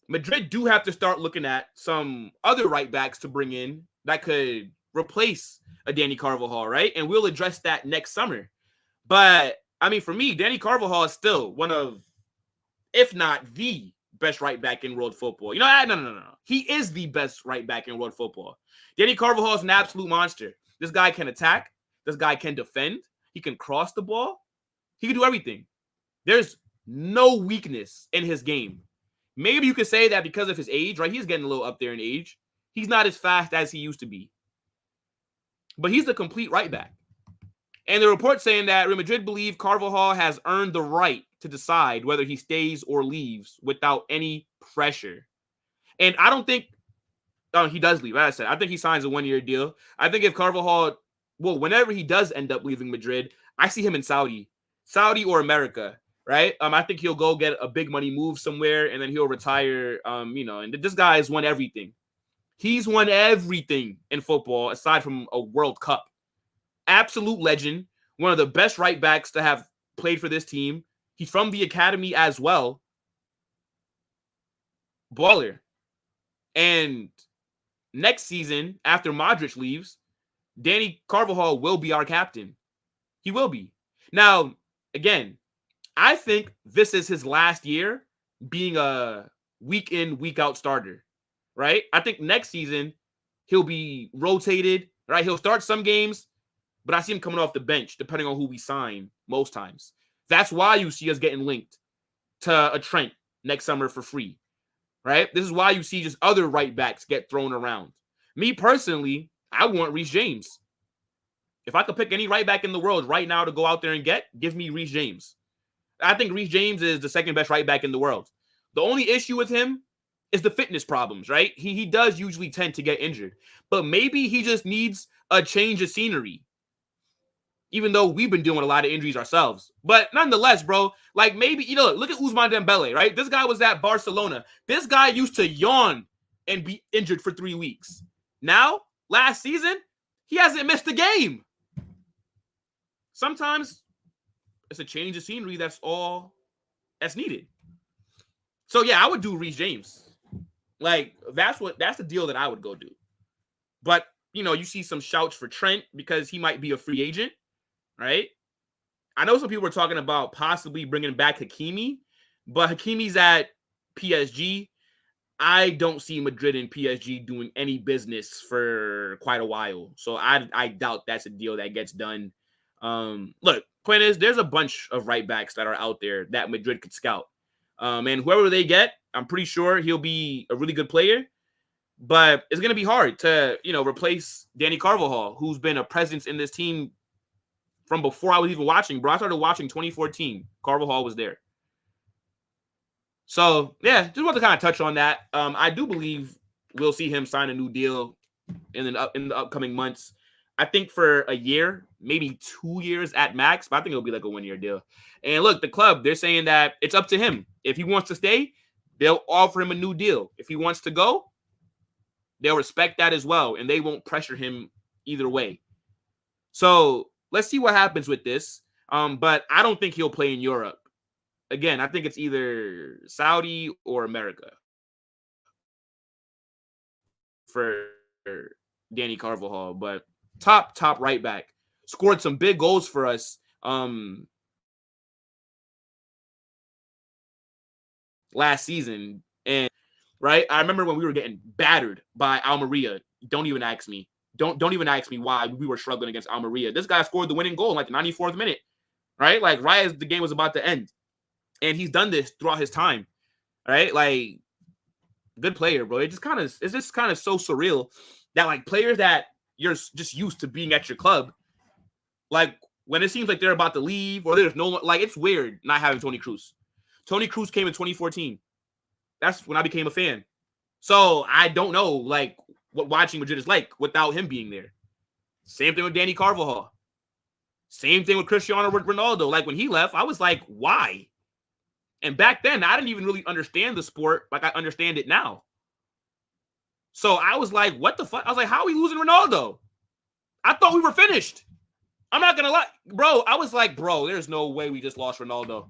Madrid do have to start looking at some other right backs to bring in that could replace a Dani Carvajal, right? And we'll address that next summer. But, I mean, for me, Dani Carvajal is still one of, if not the best right back in world football. You know, no. He is the best right back in world football. Dani Carvajal is an absolute monster. This guy can attack. This guy can defend. He can cross the ball. He can do everything. There's no weakness in his game. Maybe you could say that because of his age, right? He's getting a little up there in age. He's not as fast as he used to be. But he's the complete right back. And the report saying that Real Madrid believe Carvajal has earned the right to decide whether he stays or leaves without any pressure. And I don't think he does leave. As I said, I think he signs a one-year deal. I think if Carvajal, well, whenever he does end up leaving Madrid, I see him in Saudi or America, right? I think he'll go get a big money move somewhere, and then he'll retire. And this guy has won everything. He's won everything in football aside from a World Cup. Absolute legend. One of the best right backs to have played for this team. He's from the academy as well. Baller. And next season, after Modric leaves, Dani Carvajal will be our captain. He will be. Now, again, I think this is his last year being a week in, week out starter, right? I think next season he'll be rotated, right? He'll start some games, but I see him coming off the bench depending on who we sign most times. That's why you see us getting linked to a Trent next summer for free, right? This is why you see just other right backs get thrown around. Me personally, I want Reece James. If I could pick any right back in the world right now to go out there and give me Reece James. I think Reece James is the second best right back in the world. The only issue with him is the fitness problems, right? He does usually tend to get injured. But maybe he just needs a change of scenery. Even though we've been doing a lot of injuries ourselves. But nonetheless, bro, like maybe, look at Ousmane Dembele, right? This guy was at Barcelona. This guy used to yawn and be injured for 3 weeks. Now, last season, he hasn't missed a game. Sometimes it's a change of scenery. That's all that's needed. So yeah, I would do Reece James. Like that's the deal that I would go do. But you see some shouts for Trent because he might be a free agent, right? I know some people are talking about possibly bringing back Hakimi, but Hakimi's at PSG. I don't see Madrid and PSG doing any business for quite a while. So I doubt that's a deal that gets done. Look, point is, there's a bunch of right backs that are out there that Madrid could scout. And whoever they get, I'm pretty sure he'll be a really good player. But it's going to be hard to, replace Dani Carvajal, who's been a presence in this team from before I was even watching, bro. I started watching 2014. Carvajal was there. So, yeah, just want to kind of touch on that. I do believe we'll see him sign a new deal in the upcoming months. I think for a year, maybe 2 years at max, but I think it'll be like a 1-year deal. And look, the club, they're saying that it's up to him. If he wants to stay, they'll offer him a new deal. If he wants to go, they'll respect that as well, and they won't pressure him either way. So let's see what happens with this. But I don't think he'll play in Europe. Again, I think it's either Saudi or America for Dani Carvajal. But top right back. Scored some big goals for us last season. And right, I remember when we were getting battered by Almeria. Don't even ask me. Don't even ask me why we were struggling against Almeria. This guy scored the winning goal in like the 94th minute, right? Like right as the game was about to end. And he's done this throughout his time, right? Like, good player, bro. It's just kind of so surreal that like players that you're just used to being at your club, like when it seems like they're about to leave or there's no one, like it's weird not having Toni Kroos. Toni Kroos came in 2014. That's when I became a fan. So I don't know like what watching Madrid is like without him being there. Same thing with Dani Carvajal. Same thing with Cristiano Ronaldo. Like when he left, I was like, why? And back then, I didn't even really understand the sport like I understand it now. So I was like, what the fuck? I was like, how are we losing Ronaldo? I thought we were finished. I'm not going to lie. Bro, I was like, bro, there's no way we just lost Ronaldo.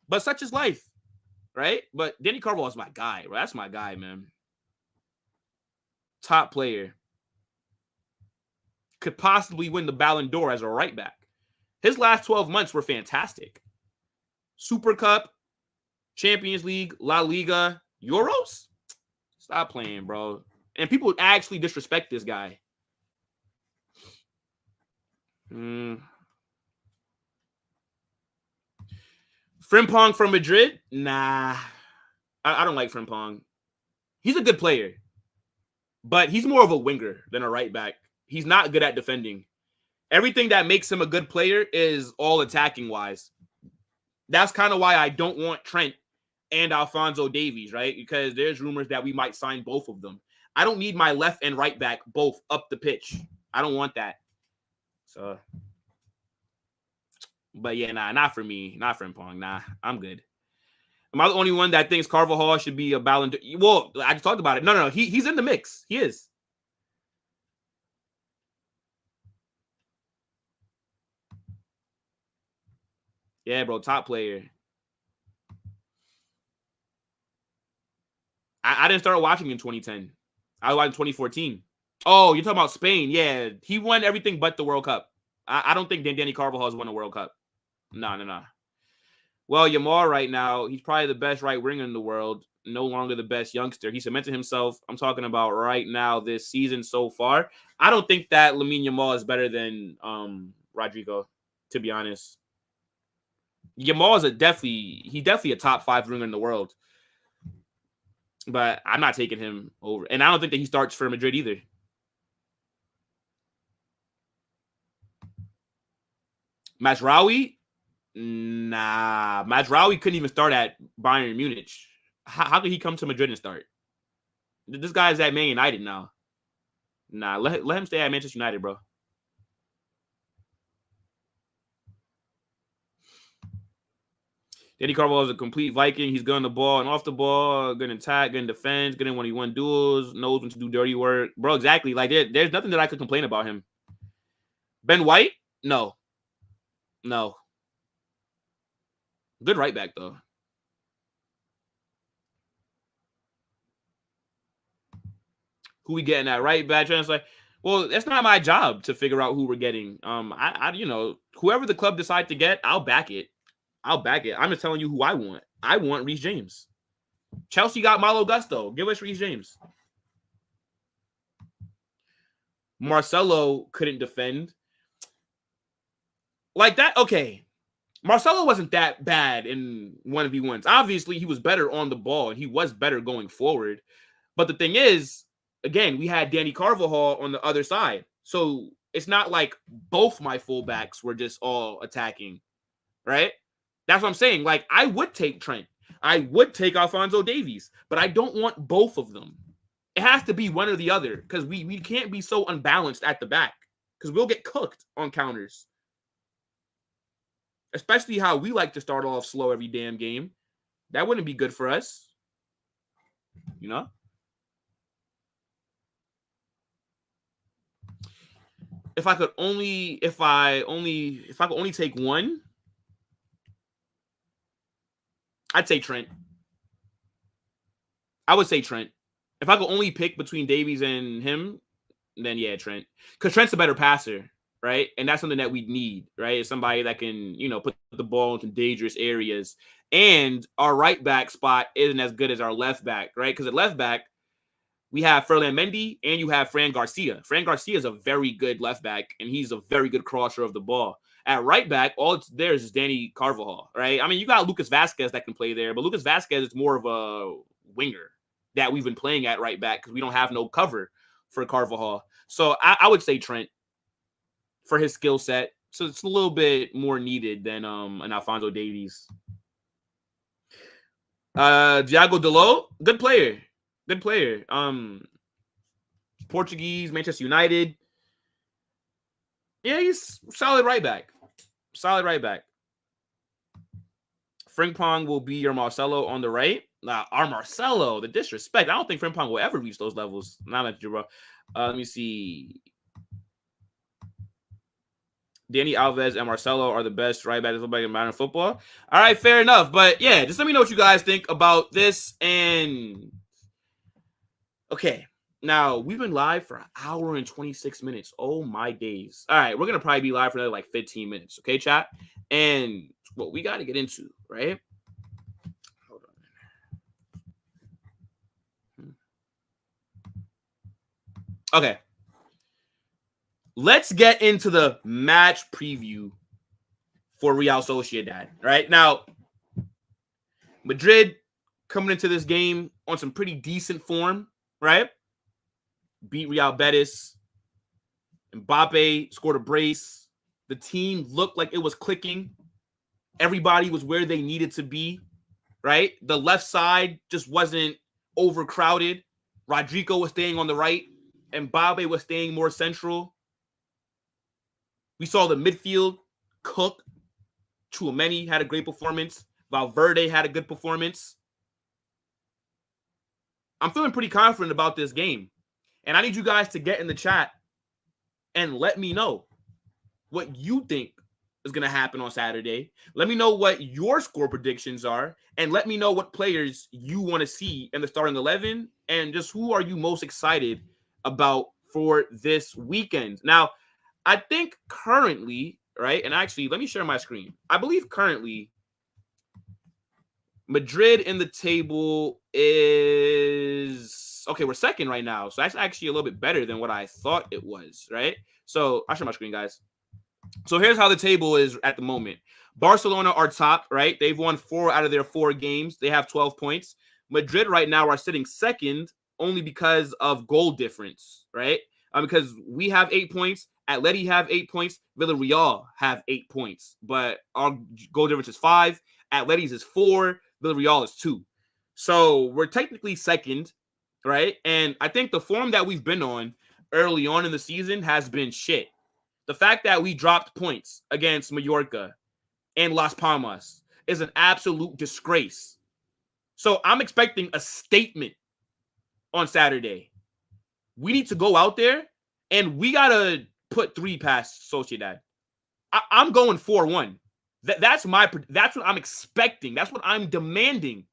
But such is life, right? But Dani Carvajal is my guy, bro. That's my guy, man. Top player. Could possibly win the Ballon d'Or as a right back. His last 12 months were fantastic. Super Cup, Champions League, La Liga, Euros? Stop playing, bro. And people actually disrespect this guy. Frimpong from Madrid? Nah. I don't like Frimpong. He's a good player. But he's more of a winger than a right back. He's not good at defending. Everything that makes him a good player is all attacking wise. That's kind of why I don't want Trent and Alphonso Davies, right? Because there's rumors that we might sign both of them. I don't need my left and right back both up the pitch. I don't want that. So, but yeah, nah, not for me. Not for Frimpong. Nah, I'm good. Am I the only one that thinks Carvajal should be a Ballon d'Or? Well, I just talked about it. No. He's in the mix. He is. Yeah, bro, top player. I didn't start watching in 2010. I watched in 2014. Oh, you're talking about Spain. Yeah, he won everything but the World Cup. I don't think Dani Carvajal has won a World Cup. No. Well, Yamal right now, he's probably the best right winger in the world. No longer the best youngster. He cemented himself. I'm talking about right now this season so far. I don't think that Lunin Yamal is better than Rodrigo, to be honest. Yamal is definitely a top 5 winger in the world. But I'm not taking him over. And I don't think that he starts for Madrid either. Mazraoui? Nah. Mazraoui couldn't even start at Bayern Munich. How could he come to Madrid and start? This guy's at Man United now. Nah, let him stay at Manchester United, bro. Dani Carvajal is a complete Viking. He's good on the ball and off the ball, good in attack, good in defense, good in when he won duels, knows when to do dirty work. Bro, exactly. Like, there's nothing that I could complain about him. Ben White? No. Good right back, though. Who we getting at right back? Like, well, that's not my job to figure out who we're getting. Whoever the club decide to get, I'll back it. I'm just telling you who I want. I want Reece James. Chelsea got Malo Gusto. Give us Reece James. Marcelo couldn't defend. Like that, okay. Marcelo wasn't that bad in 1v1s. Obviously, he was better on the ball, and he was better going forward. But the thing is, again, we had Dani Carvajal on the other side. So it's not like both my fullbacks were just all attacking, right? That's what I'm saying. Like, I would take Trent. I would take Alphonso Davies, but I don't want both of them. It has to be one or the other because we can't be so unbalanced at the back because we'll get cooked on counters. Especially how we like to start off slow every damn game. That wouldn't be good for us. You know? If I could only take one, I'd say Trent. I would say Trent. If I could only pick between Davies and him, then yeah, Trent. Because Trent's a better passer, right? And that's something that we need, right? It's somebody that can, put the ball into dangerous areas. And our right back spot isn't as good as our left back, right? Because at left back, we have Ferland Mendy and you have Fran Garcia. Fran Garcia is a very good left back, and he's a very good crosser of the ball. At right back, all it's there is Dani Carvajal, right? I mean, you got Lucas Vazquez that can play there, but Lucas Vazquez is more of a winger that we've been playing at right back because we don't have no cover for Carvajal. So I would say Trent for his skill set. So it's a little bit more needed than an Alphonso Davies. Thiago Dalot, good player. Portuguese, Manchester United. Yeah, he's solid right back. Frimpong will be your Marcelo on the right. Nah, our Marcelo, the disrespect. I don't think Frimpong will ever reach those levels. Not at you, bro. Let me see. Dani Alves and Marcelo are the best right backs in modern football. All right, fair enough. But yeah, just let me know what you guys think about this. And okay, now we've been live for an hour and 26 minutes. Oh my days. All right, we're gonna probably be live for another like 15 minutes. Okay, chat. And what we got to get into, right? Hold on. Okay. Let's get into the match preview for Real Sociedad. Right now, Madrid coming into this game on some pretty decent form, right? Beat Real Betis. Mbappe scored a brace. The team looked like it was clicking. Everybody was where they needed to be, right? The left side just wasn't overcrowded. Rodrigo was staying on the right. Mbappe was staying more central. We saw the midfield cook. Chouameni had a great performance. Valverde had a good performance. I'm feeling pretty confident about this game. And I need you guys to get in the chat and let me know what you think is going to happen on Saturday. Let me know what your score predictions are, and let me know what players you want to see in the starting 11, and just who are you most excited about for this weekend. Now, I think currently, right, and actually, let me share my screen. I believe currently Madrid in the table is, okay, we're second right now, so that's actually a little bit better than what I thought it was, right? So I'll share my screen, guys. So here's how the table is at the moment. Barcelona are top, right? They've won 4 out of their 4 games. They have 12 points. Madrid right now are sitting second only because of goal difference, right? Because we have 8 points. Atleti have 8 points. Villarreal have 8 points. But our goal difference is 5. Atleti's is 4. Villarreal is 2. So we're technically second, right? And I think the form that we've been on early on in the season has been shit. The fact that we dropped points against Mallorca and Las Palmas is an absolute disgrace. So I'm expecting a statement on Saturday. We need to go out there and we got to put 3 past Sociedad. I'm going 4-1. That's what I'm expecting. That's what I'm demanding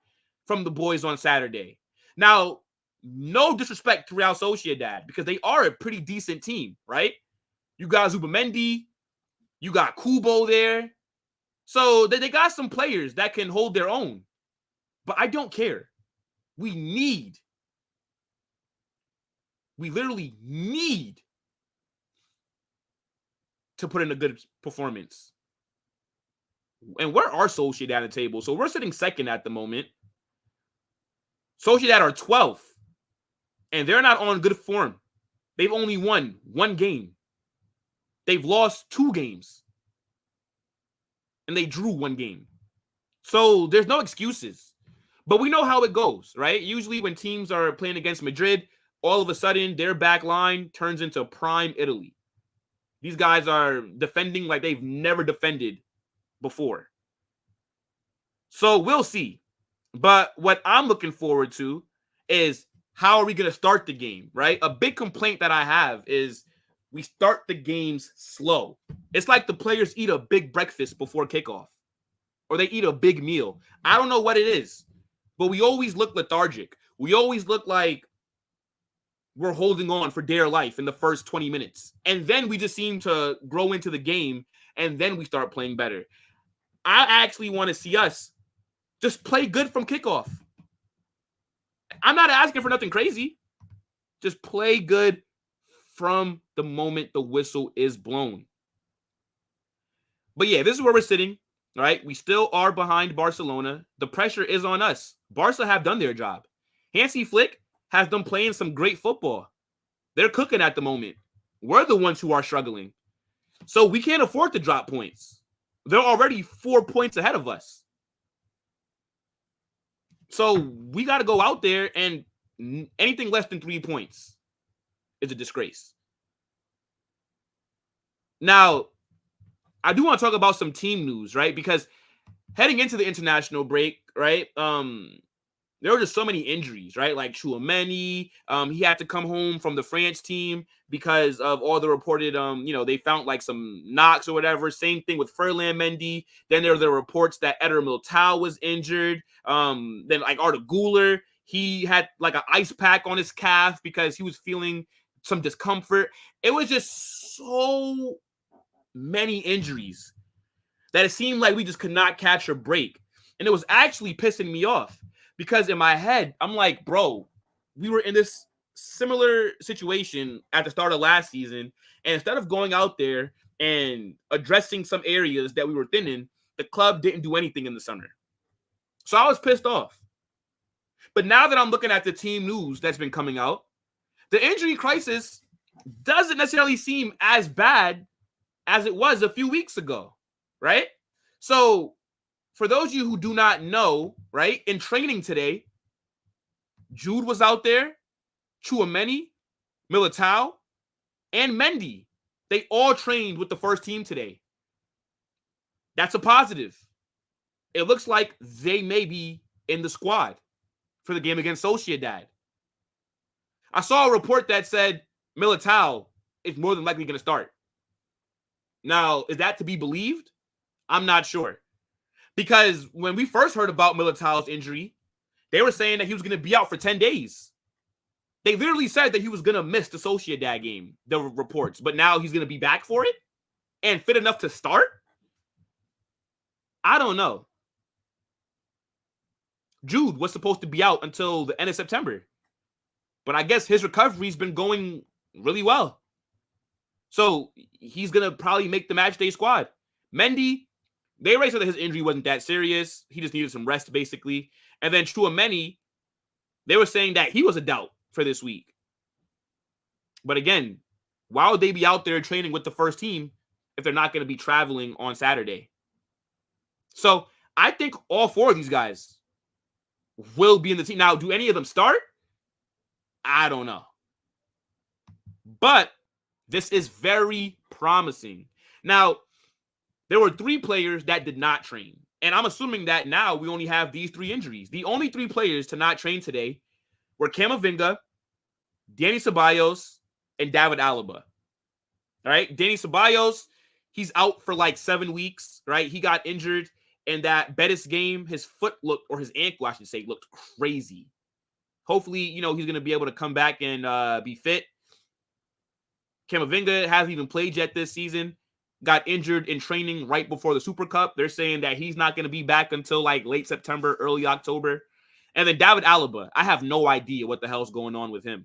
from the boys on Saturday. Now, no disrespect to Real Sociedad because they are a pretty decent team, right? You got Zubamendi, you got Kubo there. So they got some players that can hold their own. But I don't care. We literally need to put in a good performance. And where are Sociedad at the table? So we're sitting second at the moment. Sociedad are 12th. And they're not on good form. They've only won 1 game. They've lost 2 games. And they drew 1 game. So there's no excuses. But we know how it goes, right? Usually when teams are playing against Madrid, all of a sudden their back line turns into prime Italy. These guys are defending like they've never defended before. So we'll see. But what I'm looking forward to is how are we going to start the game, right? A big complaint that I have is we start the games slow. It's like the players eat a big breakfast before kickoff or they eat a big meal. I don't know what it is, but we always look lethargic. We always look like we're holding on for dear life in the first 20 minutes. And then we just seem to grow into the game, and then we start playing better. I actually want to see us just play good from kickoff. I'm not asking for nothing crazy. Just play good from the moment the whistle is blown. But yeah, this is where we're sitting, right? We still are behind Barcelona. The pressure is on us. Barca have done their job. Hansi Flick has them playing some great football. They're cooking at the moment. We're the ones who are struggling. So we can't afford to drop points. They're already 4 points ahead of us. So we got to go out there, and anything less than 3 points is a disgrace. Now, I do want to talk about some team news, right? Because heading into the international break, right, there were just so many injuries, right? Like Tchouaméni, he had to come home from the France team because of all the reported, they found like some knocks or whatever. Same thing with Ferland Mendy. Then there were the reports that Eder Militao was injured. Then like Arda Güler, he had like an ice pack on his calf because he was feeling some discomfort. It was just so many injuries that it seemed like we just could not catch a break. And it was actually pissing me off. Because in my head, I'm like, bro, we were in this similar situation at the start of last season. And instead of going out there and addressing some areas that we were thin in, the club didn't do anything in the summer. So I was pissed off. But now that I'm looking at the team news that's been coming out, the injury crisis doesn't necessarily seem as bad as it was a few weeks ago, right? So for those of you who do not know, right, in training today, Jude was out there, Tchouaméni, Militao, and Mendy. They all trained with the first team today. That's a positive. it looks like they may be in the squad for the game against Sociedad. I saw a report that said Militao is more than likely going to start. Now, is that to be believed? I'm not sure. Because when we first heard about Militao's injury, they were saying that he was going to be out for 10 days. They literally said that he was going to miss the Sociedad game, the reports. But now he's going to be back for it and fit enough to start? I don't know. Jude was supposed to be out until the end of September. But I guess his recovery's been going really well. So he's going to probably make the matchday squad. Mendy, they already said that his injury wasn't that serious. He just needed some rest, basically. And then Chouameni, they were saying that he was a doubt for this week. But again, why would they be out there training with the first team if they're not going to be traveling on Saturday? So I think all four of these guys will be in the team. Now, do any of them start? I don't know. But this is very promising. Now, there were 3 players that did not train. And I'm assuming that now we only have these 3 injuries. The only 3 players to not train today were Camavinga, Dani Ceballos, and David Alaba. All right? Dani Ceballos, he's out for like 7 weeks, right? He got injured in that Betis game. His foot looked, or his ankle, I should say, looked crazy. Hopefully, he's going to be able to come back and be fit. Camavinga hasn't even played yet this season. Got injured in training right before the Super Cup. They're saying that he's not going to be back until like late September, early October. And then David Alaba, I have no idea what the hell's going on with him.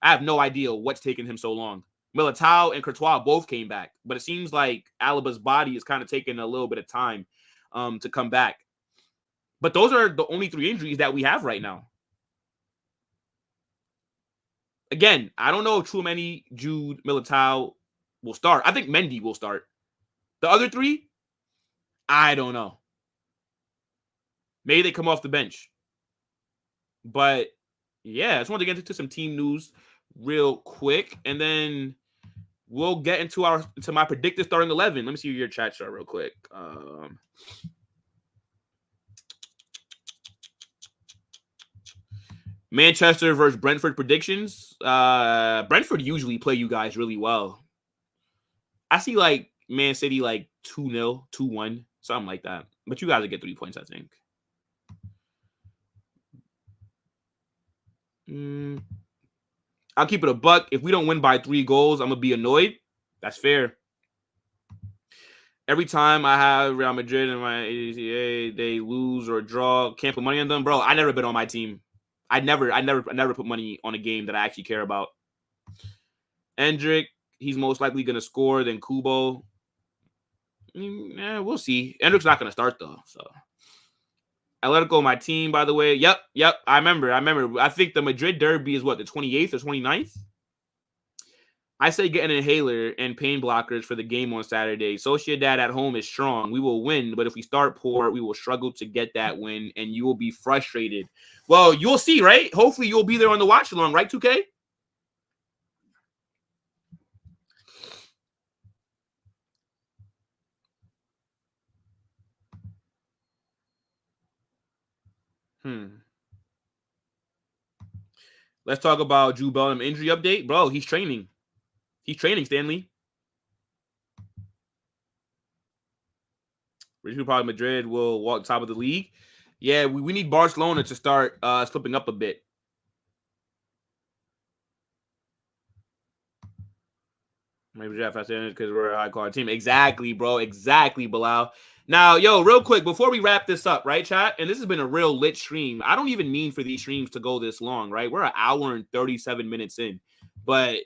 I have no idea what's taking him so long. Militao and Courtois both came back, but it seems like Alaba's body is kind of taking a little bit of time to come back. But those are the only 3 injuries that we have right now. Again, I don't know if Chouameni, Jude, Militao will start. I think Mendy will start. The other 3, I don't know. Maybe they come off the bench. But yeah, I just wanted to get into some team news real quick, and then we'll get into my predicted starting 11. Let me see your chat chart real quick. Manchester versus Brentford predictions. Brentford usually play you guys really well. I see like Man City like 2-0, 2-1, something like that. But you guys will get 3 points, I think. I'll keep it a buck. If we don't win by 3 goals, I'm going to be annoyed. That's fair. Every time I have Real Madrid and my ACA, they lose or draw, can't put money on them. Bro, I never bet on my team. I never put money on a game that I actually care about. Endrick, he's most likely going to score than Kubo. We'll see. Endrick's not going to start, though. So, Atletico, my team, by the way. Yep. I remember. I think the Madrid derby is what, the 28th or 29th? I say get an inhaler and pain blockers for the game on Saturday. Sociedad at home is strong. We will win, but if we start poor, we will struggle to get that win, and you will be frustrated. Well, you'll see, right? Hopefully, you'll be there on the watch along, right, 2K? Let's talk about Jude Bellingham injury update. Bro, he's training. He's training, Stanley. Probably Madrid will walk top of the league. Yeah, we need Barcelona to start slipping up a bit. Maybe Jeff has to because we're a high-quality team. Exactly, bro. Exactly, Bilal. Now, real quick, before we wrap this up, right, chat? And this has been a real lit stream. I don't even mean for these streams to go this long, right? We're an hour and 37 minutes in. But,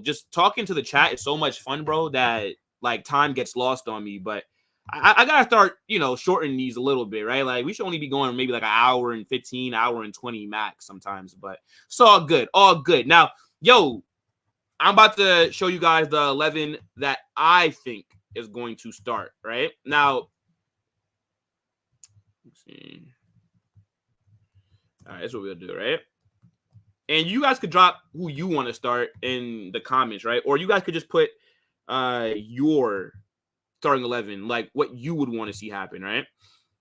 just talking to the chat is so much fun, bro, that, like, time gets lost on me. But I got to start, shortening these a little bit, right? Like, we should only be going maybe like an hour and 15, hour and 20 max sometimes. But it's all good. All good. Now, I'm about to show you guys the 11 that I think is going to start, right? Now, let's see. All right, that's what we'll do, right? And you guys could drop who you want to start in the comments, right? Or you guys could just put your starting 11, like what you would want to see happen, right?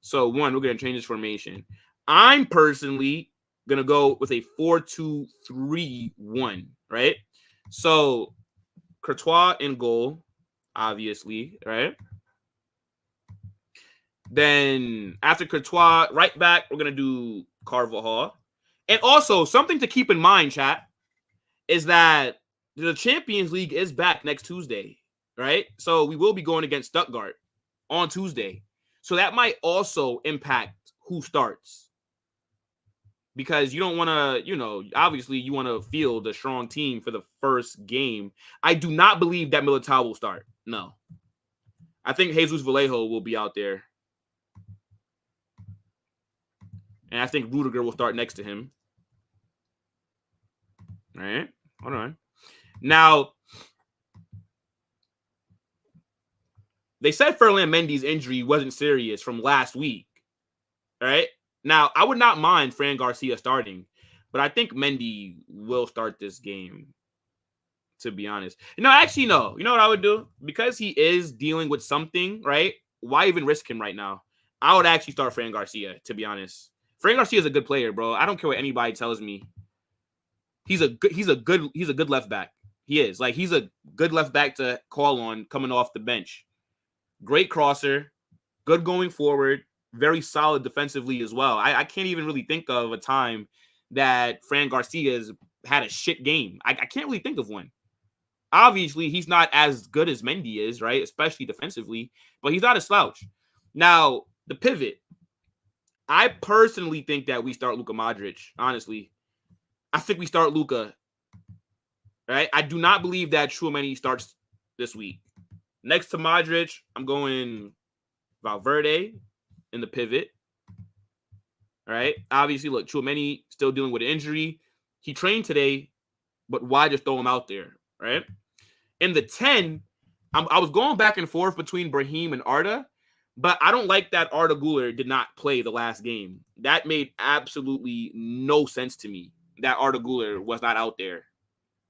So, we're going to change this formation. I'm personally going to go with a 4-2-3-1, right? So, Courtois in goal, obviously, right? Then after Courtois, right back, we're going to do Carvajal. And also, something to keep in mind, chat, is that the Champions League is back next Tuesday, right? So we will be going against Stuttgart on Tuesday. So that might also impact who starts. Because you don't want to, obviously you want to field a strong team for the first game. I do not believe that Militao will start. No. I think Jesus Vallejo will be out there. And I think Rudiger will start next to him. All right. Hold on. Now, they said Ferland Mendy's injury wasn't serious from last week. All right. Now, I would not mind Fran Garcia starting, but I think Mendy will start this game, to be honest. Actually, no. You know what I would do? Because he is dealing with something, right? Why even risk him right now? I would actually start Fran Garcia, to be honest. Fran Garcia is a good player, bro. I don't care what anybody tells me. He's a good left back. He is. Like, he's a good left back to call on coming off the bench. Great crosser, good going forward, very solid defensively as well. I can't even really think of a time that Fran Garcia has had a shit game. I can't really think of one. Obviously, he's not as good as Mendy is, right? Especially defensively, but he's not a slouch. Now, the pivot. I personally think that we start Luka Modric, honestly. I think we start Luka, right? I do not believe that Tchouaméni starts this week. Next to Modric, I'm going Valverde in the pivot. All right. Obviously, look, Tchouaméni still dealing with an injury. He trained today, but why just throw him out there, right? In the 10, I was going back and forth between Brahim and Arda, but I don't like that Arda Güler did not play the last game. That made absolutely no sense to me, that Arda Güler was not out there.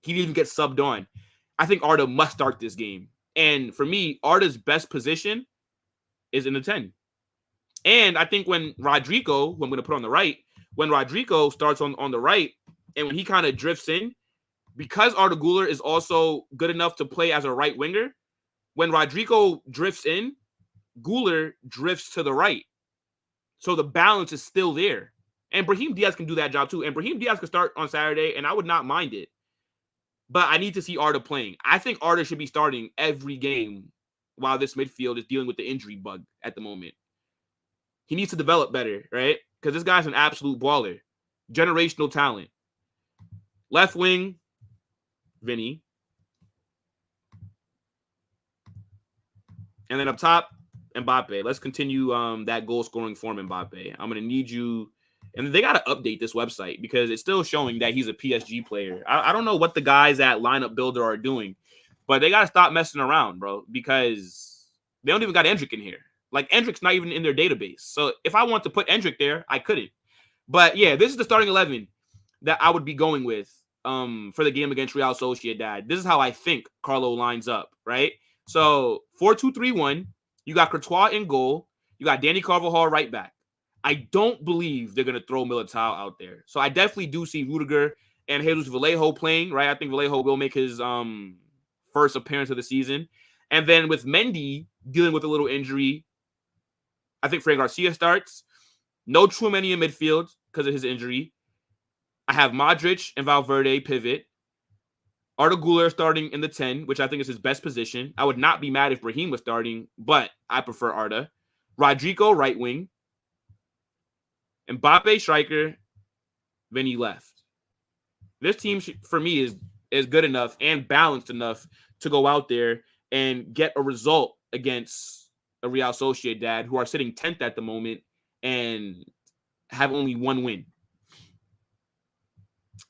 He didn't even get subbed on. I think Arda must start this game. And for me, Arda's best position is in the 10. And I think when Rodrigo, who I'm going to put on the right, when Rodrigo starts on the right, and when he kind of drifts in, because Arda Güler is also good enough to play as a right winger, when Rodrigo drifts in, Güler drifts to the right. So the balance is still there. And Brahim Diaz can do that job too. And Brahim Diaz can start on Saturday, and I would not mind it. But I need to see Arda playing. I think Arda should be starting every game while this midfield is dealing with the injury bug at the moment. He needs to develop better, right? Because this guy's an absolute baller. Generational talent. Left wing, Vinny. And then up top, Mbappe. Let's continue that goal-scoring form, Mbappe. I'm going to need you. And they got to update this website because it's still showing that he's a PSG player. I don't know what the guys at Lineup Builder are doing, but they got to stop messing around, bro, because they don't even got Endrick in here. Like, Endrick's not even in their database. So if I want to put Endrick there, I couldn't. But, yeah, this is the starting 11 that I would be going with for the game against Real Sociedad. This is how I think Carlo lines up, right? So 4-2-3-1. You got Courtois in goal. You got Dani Carvajal right back. I don't believe they're going to throw Militao out there. So I definitely do see Rudiger and Jesus Vallejo playing, right? I think Vallejo will make his first appearance of the season. And then with Mendy dealing with a little injury, I think Fran Garcia starts. No Tchouaméni in midfield because of his injury. I have Modric and Valverde pivot. Arda Güler starting in the 10, which I think is his best position. I would not be mad if Brahim was starting, but I prefer Arda. Rodrigo right wing. Mbappe striker, Vinny left. This team, for me, is good enough and balanced enough to go out there and get a result against a Real Sociedad, who are sitting 10th at the moment and have only one win.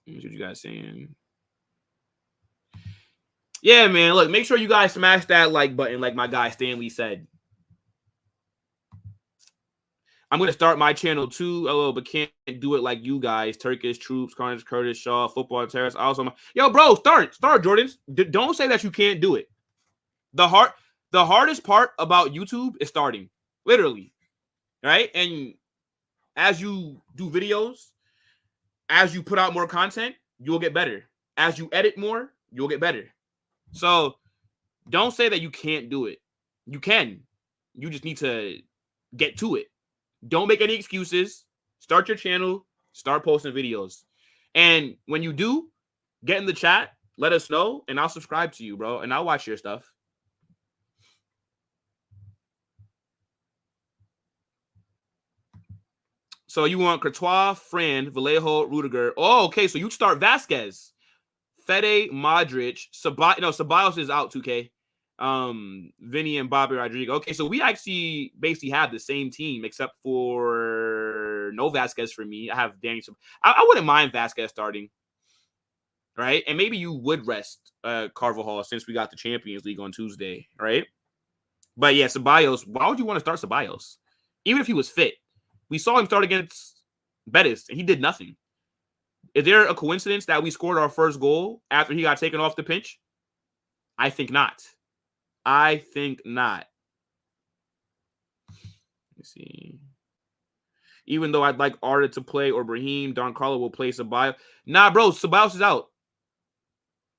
Let me see what you guys saying. Yeah, man. Look, make sure you guys smash that like button like my guy Stanley said. I'm going to start my channel too, but can't do it like you guys. Turkish Troops, Carnage, Curtis, Shaw, Football Terrace. Also, yo, bro, start, Jordans. Don't say that you can't do it. The hardest part about YouTube is starting. Literally. right? And as you do videos, as you put out more content, you'll get better. As you edit more, you'll get better. So don't say that you can't do it. You can. You just need to get to it. Don't make any excuses. Start your channel. Start posting videos. And when you do, get in the chat. Let us know, and I'll subscribe to you, bro. And I'll watch your stuff. So you want Courtois, Fran, Vallejo, Rudiger. Oh, okay. So you start Vasquez, Fede, Modric, Ceballos is out. 2K. Vinny and Bobby Rodrigo. Okay, so we actually basically have the same team except for no Vasquez for me. I have Dani. I wouldn't mind Vasquez starting, right? And maybe you would rest Carvajal since we got the Champions League on Tuesday, right? But yeah, Ceballos. Why would you want to start Ceballos? Even if he was fit, we saw him start against Betis and he did nothing. Is there a coincidence that we scored our first goal after he got taken off the bench? I think not. I think not. Let's see. Even though I'd like Arda to play or Brahim, Don Carlo will play Ceballos. Nah, bro, Ceballos is out.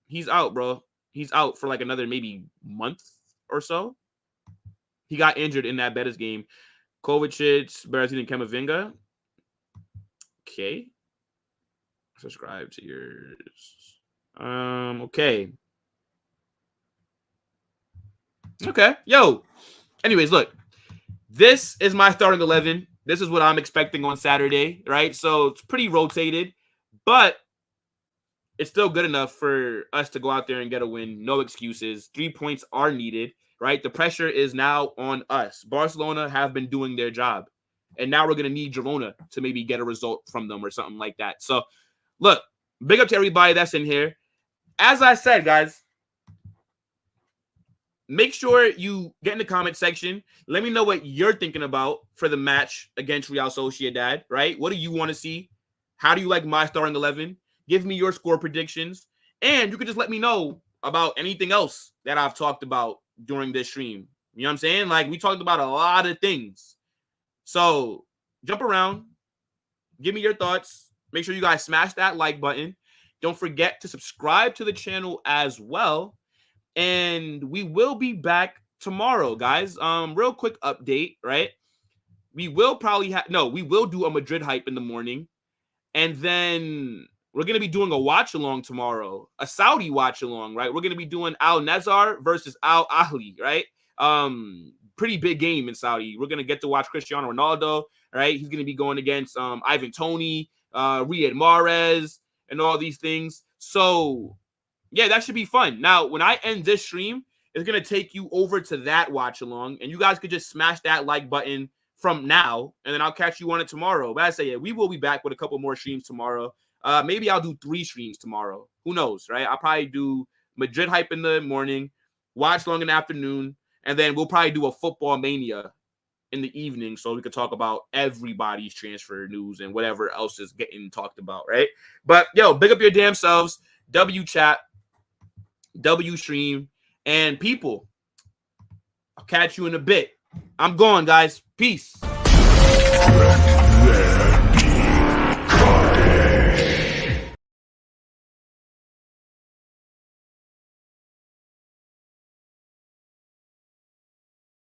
He's out, bro. He's out for like another maybe month or so. He got injured in that Betis game. Kovacic, Berrettini, and Camavinga. Okay. Subscribe to yours. Okay. Okay. Yo. Anyways, look. This is my starting 11. This is what I'm expecting on Saturday, right? So it's pretty rotated, but it's still good enough for us to go out there and get a win. No excuses. 3 points are needed, right? The pressure is now on us. Barcelona have been doing their job, and now we're going to need Girona to maybe get a result from them or something like that. So, look, big up to everybody that's in here. As I said, guys, make sure you get in the comment section. Let me know what you're thinking about for the match against Real Sociedad, right? What do you want to see? How do you like my starting 11? Give me your score predictions. And you can just let me know about anything else that I've talked about during this stream. You know what I'm saying? Like, we talked about a lot of things. So, jump around. Give me your thoughts. Make sure you guys smash that like button. Don't forget to subscribe to the channel as well. And we will be back tomorrow, guys. Real quick update, right? We will probably we will do a Madrid hype in the morning. And then we're going to be doing a watch along tomorrow, a Saudi watch along, right? We're going to be doing Al Nazar versus Al Ahly, right? Pretty big game in Saudi. We're going to get to watch Cristiano Ronaldo, right? He's going to be going against Ivan Toney, Riyad Mahrez, and all these things. So, yeah, that should be fun. Now, when I end this stream, it's going to take you over to that watch along, and you guys could just smash that like button from now, and then I'll catch you on it tomorrow. But I say, yeah, we will be back with a couple more streams tomorrow. Maybe I'll do 3 streams tomorrow. Who knows, right? I'll probably do Madrid hype in the morning, watch long in the afternoon, and then we'll probably do a football mania in the evening so we could talk about everybody's transfer news and whatever else is getting talked about, right? But, yo, big up your damn selves. W chat. W stream, and people, I'll catch you in a bit. I'm gone, guys. Peace.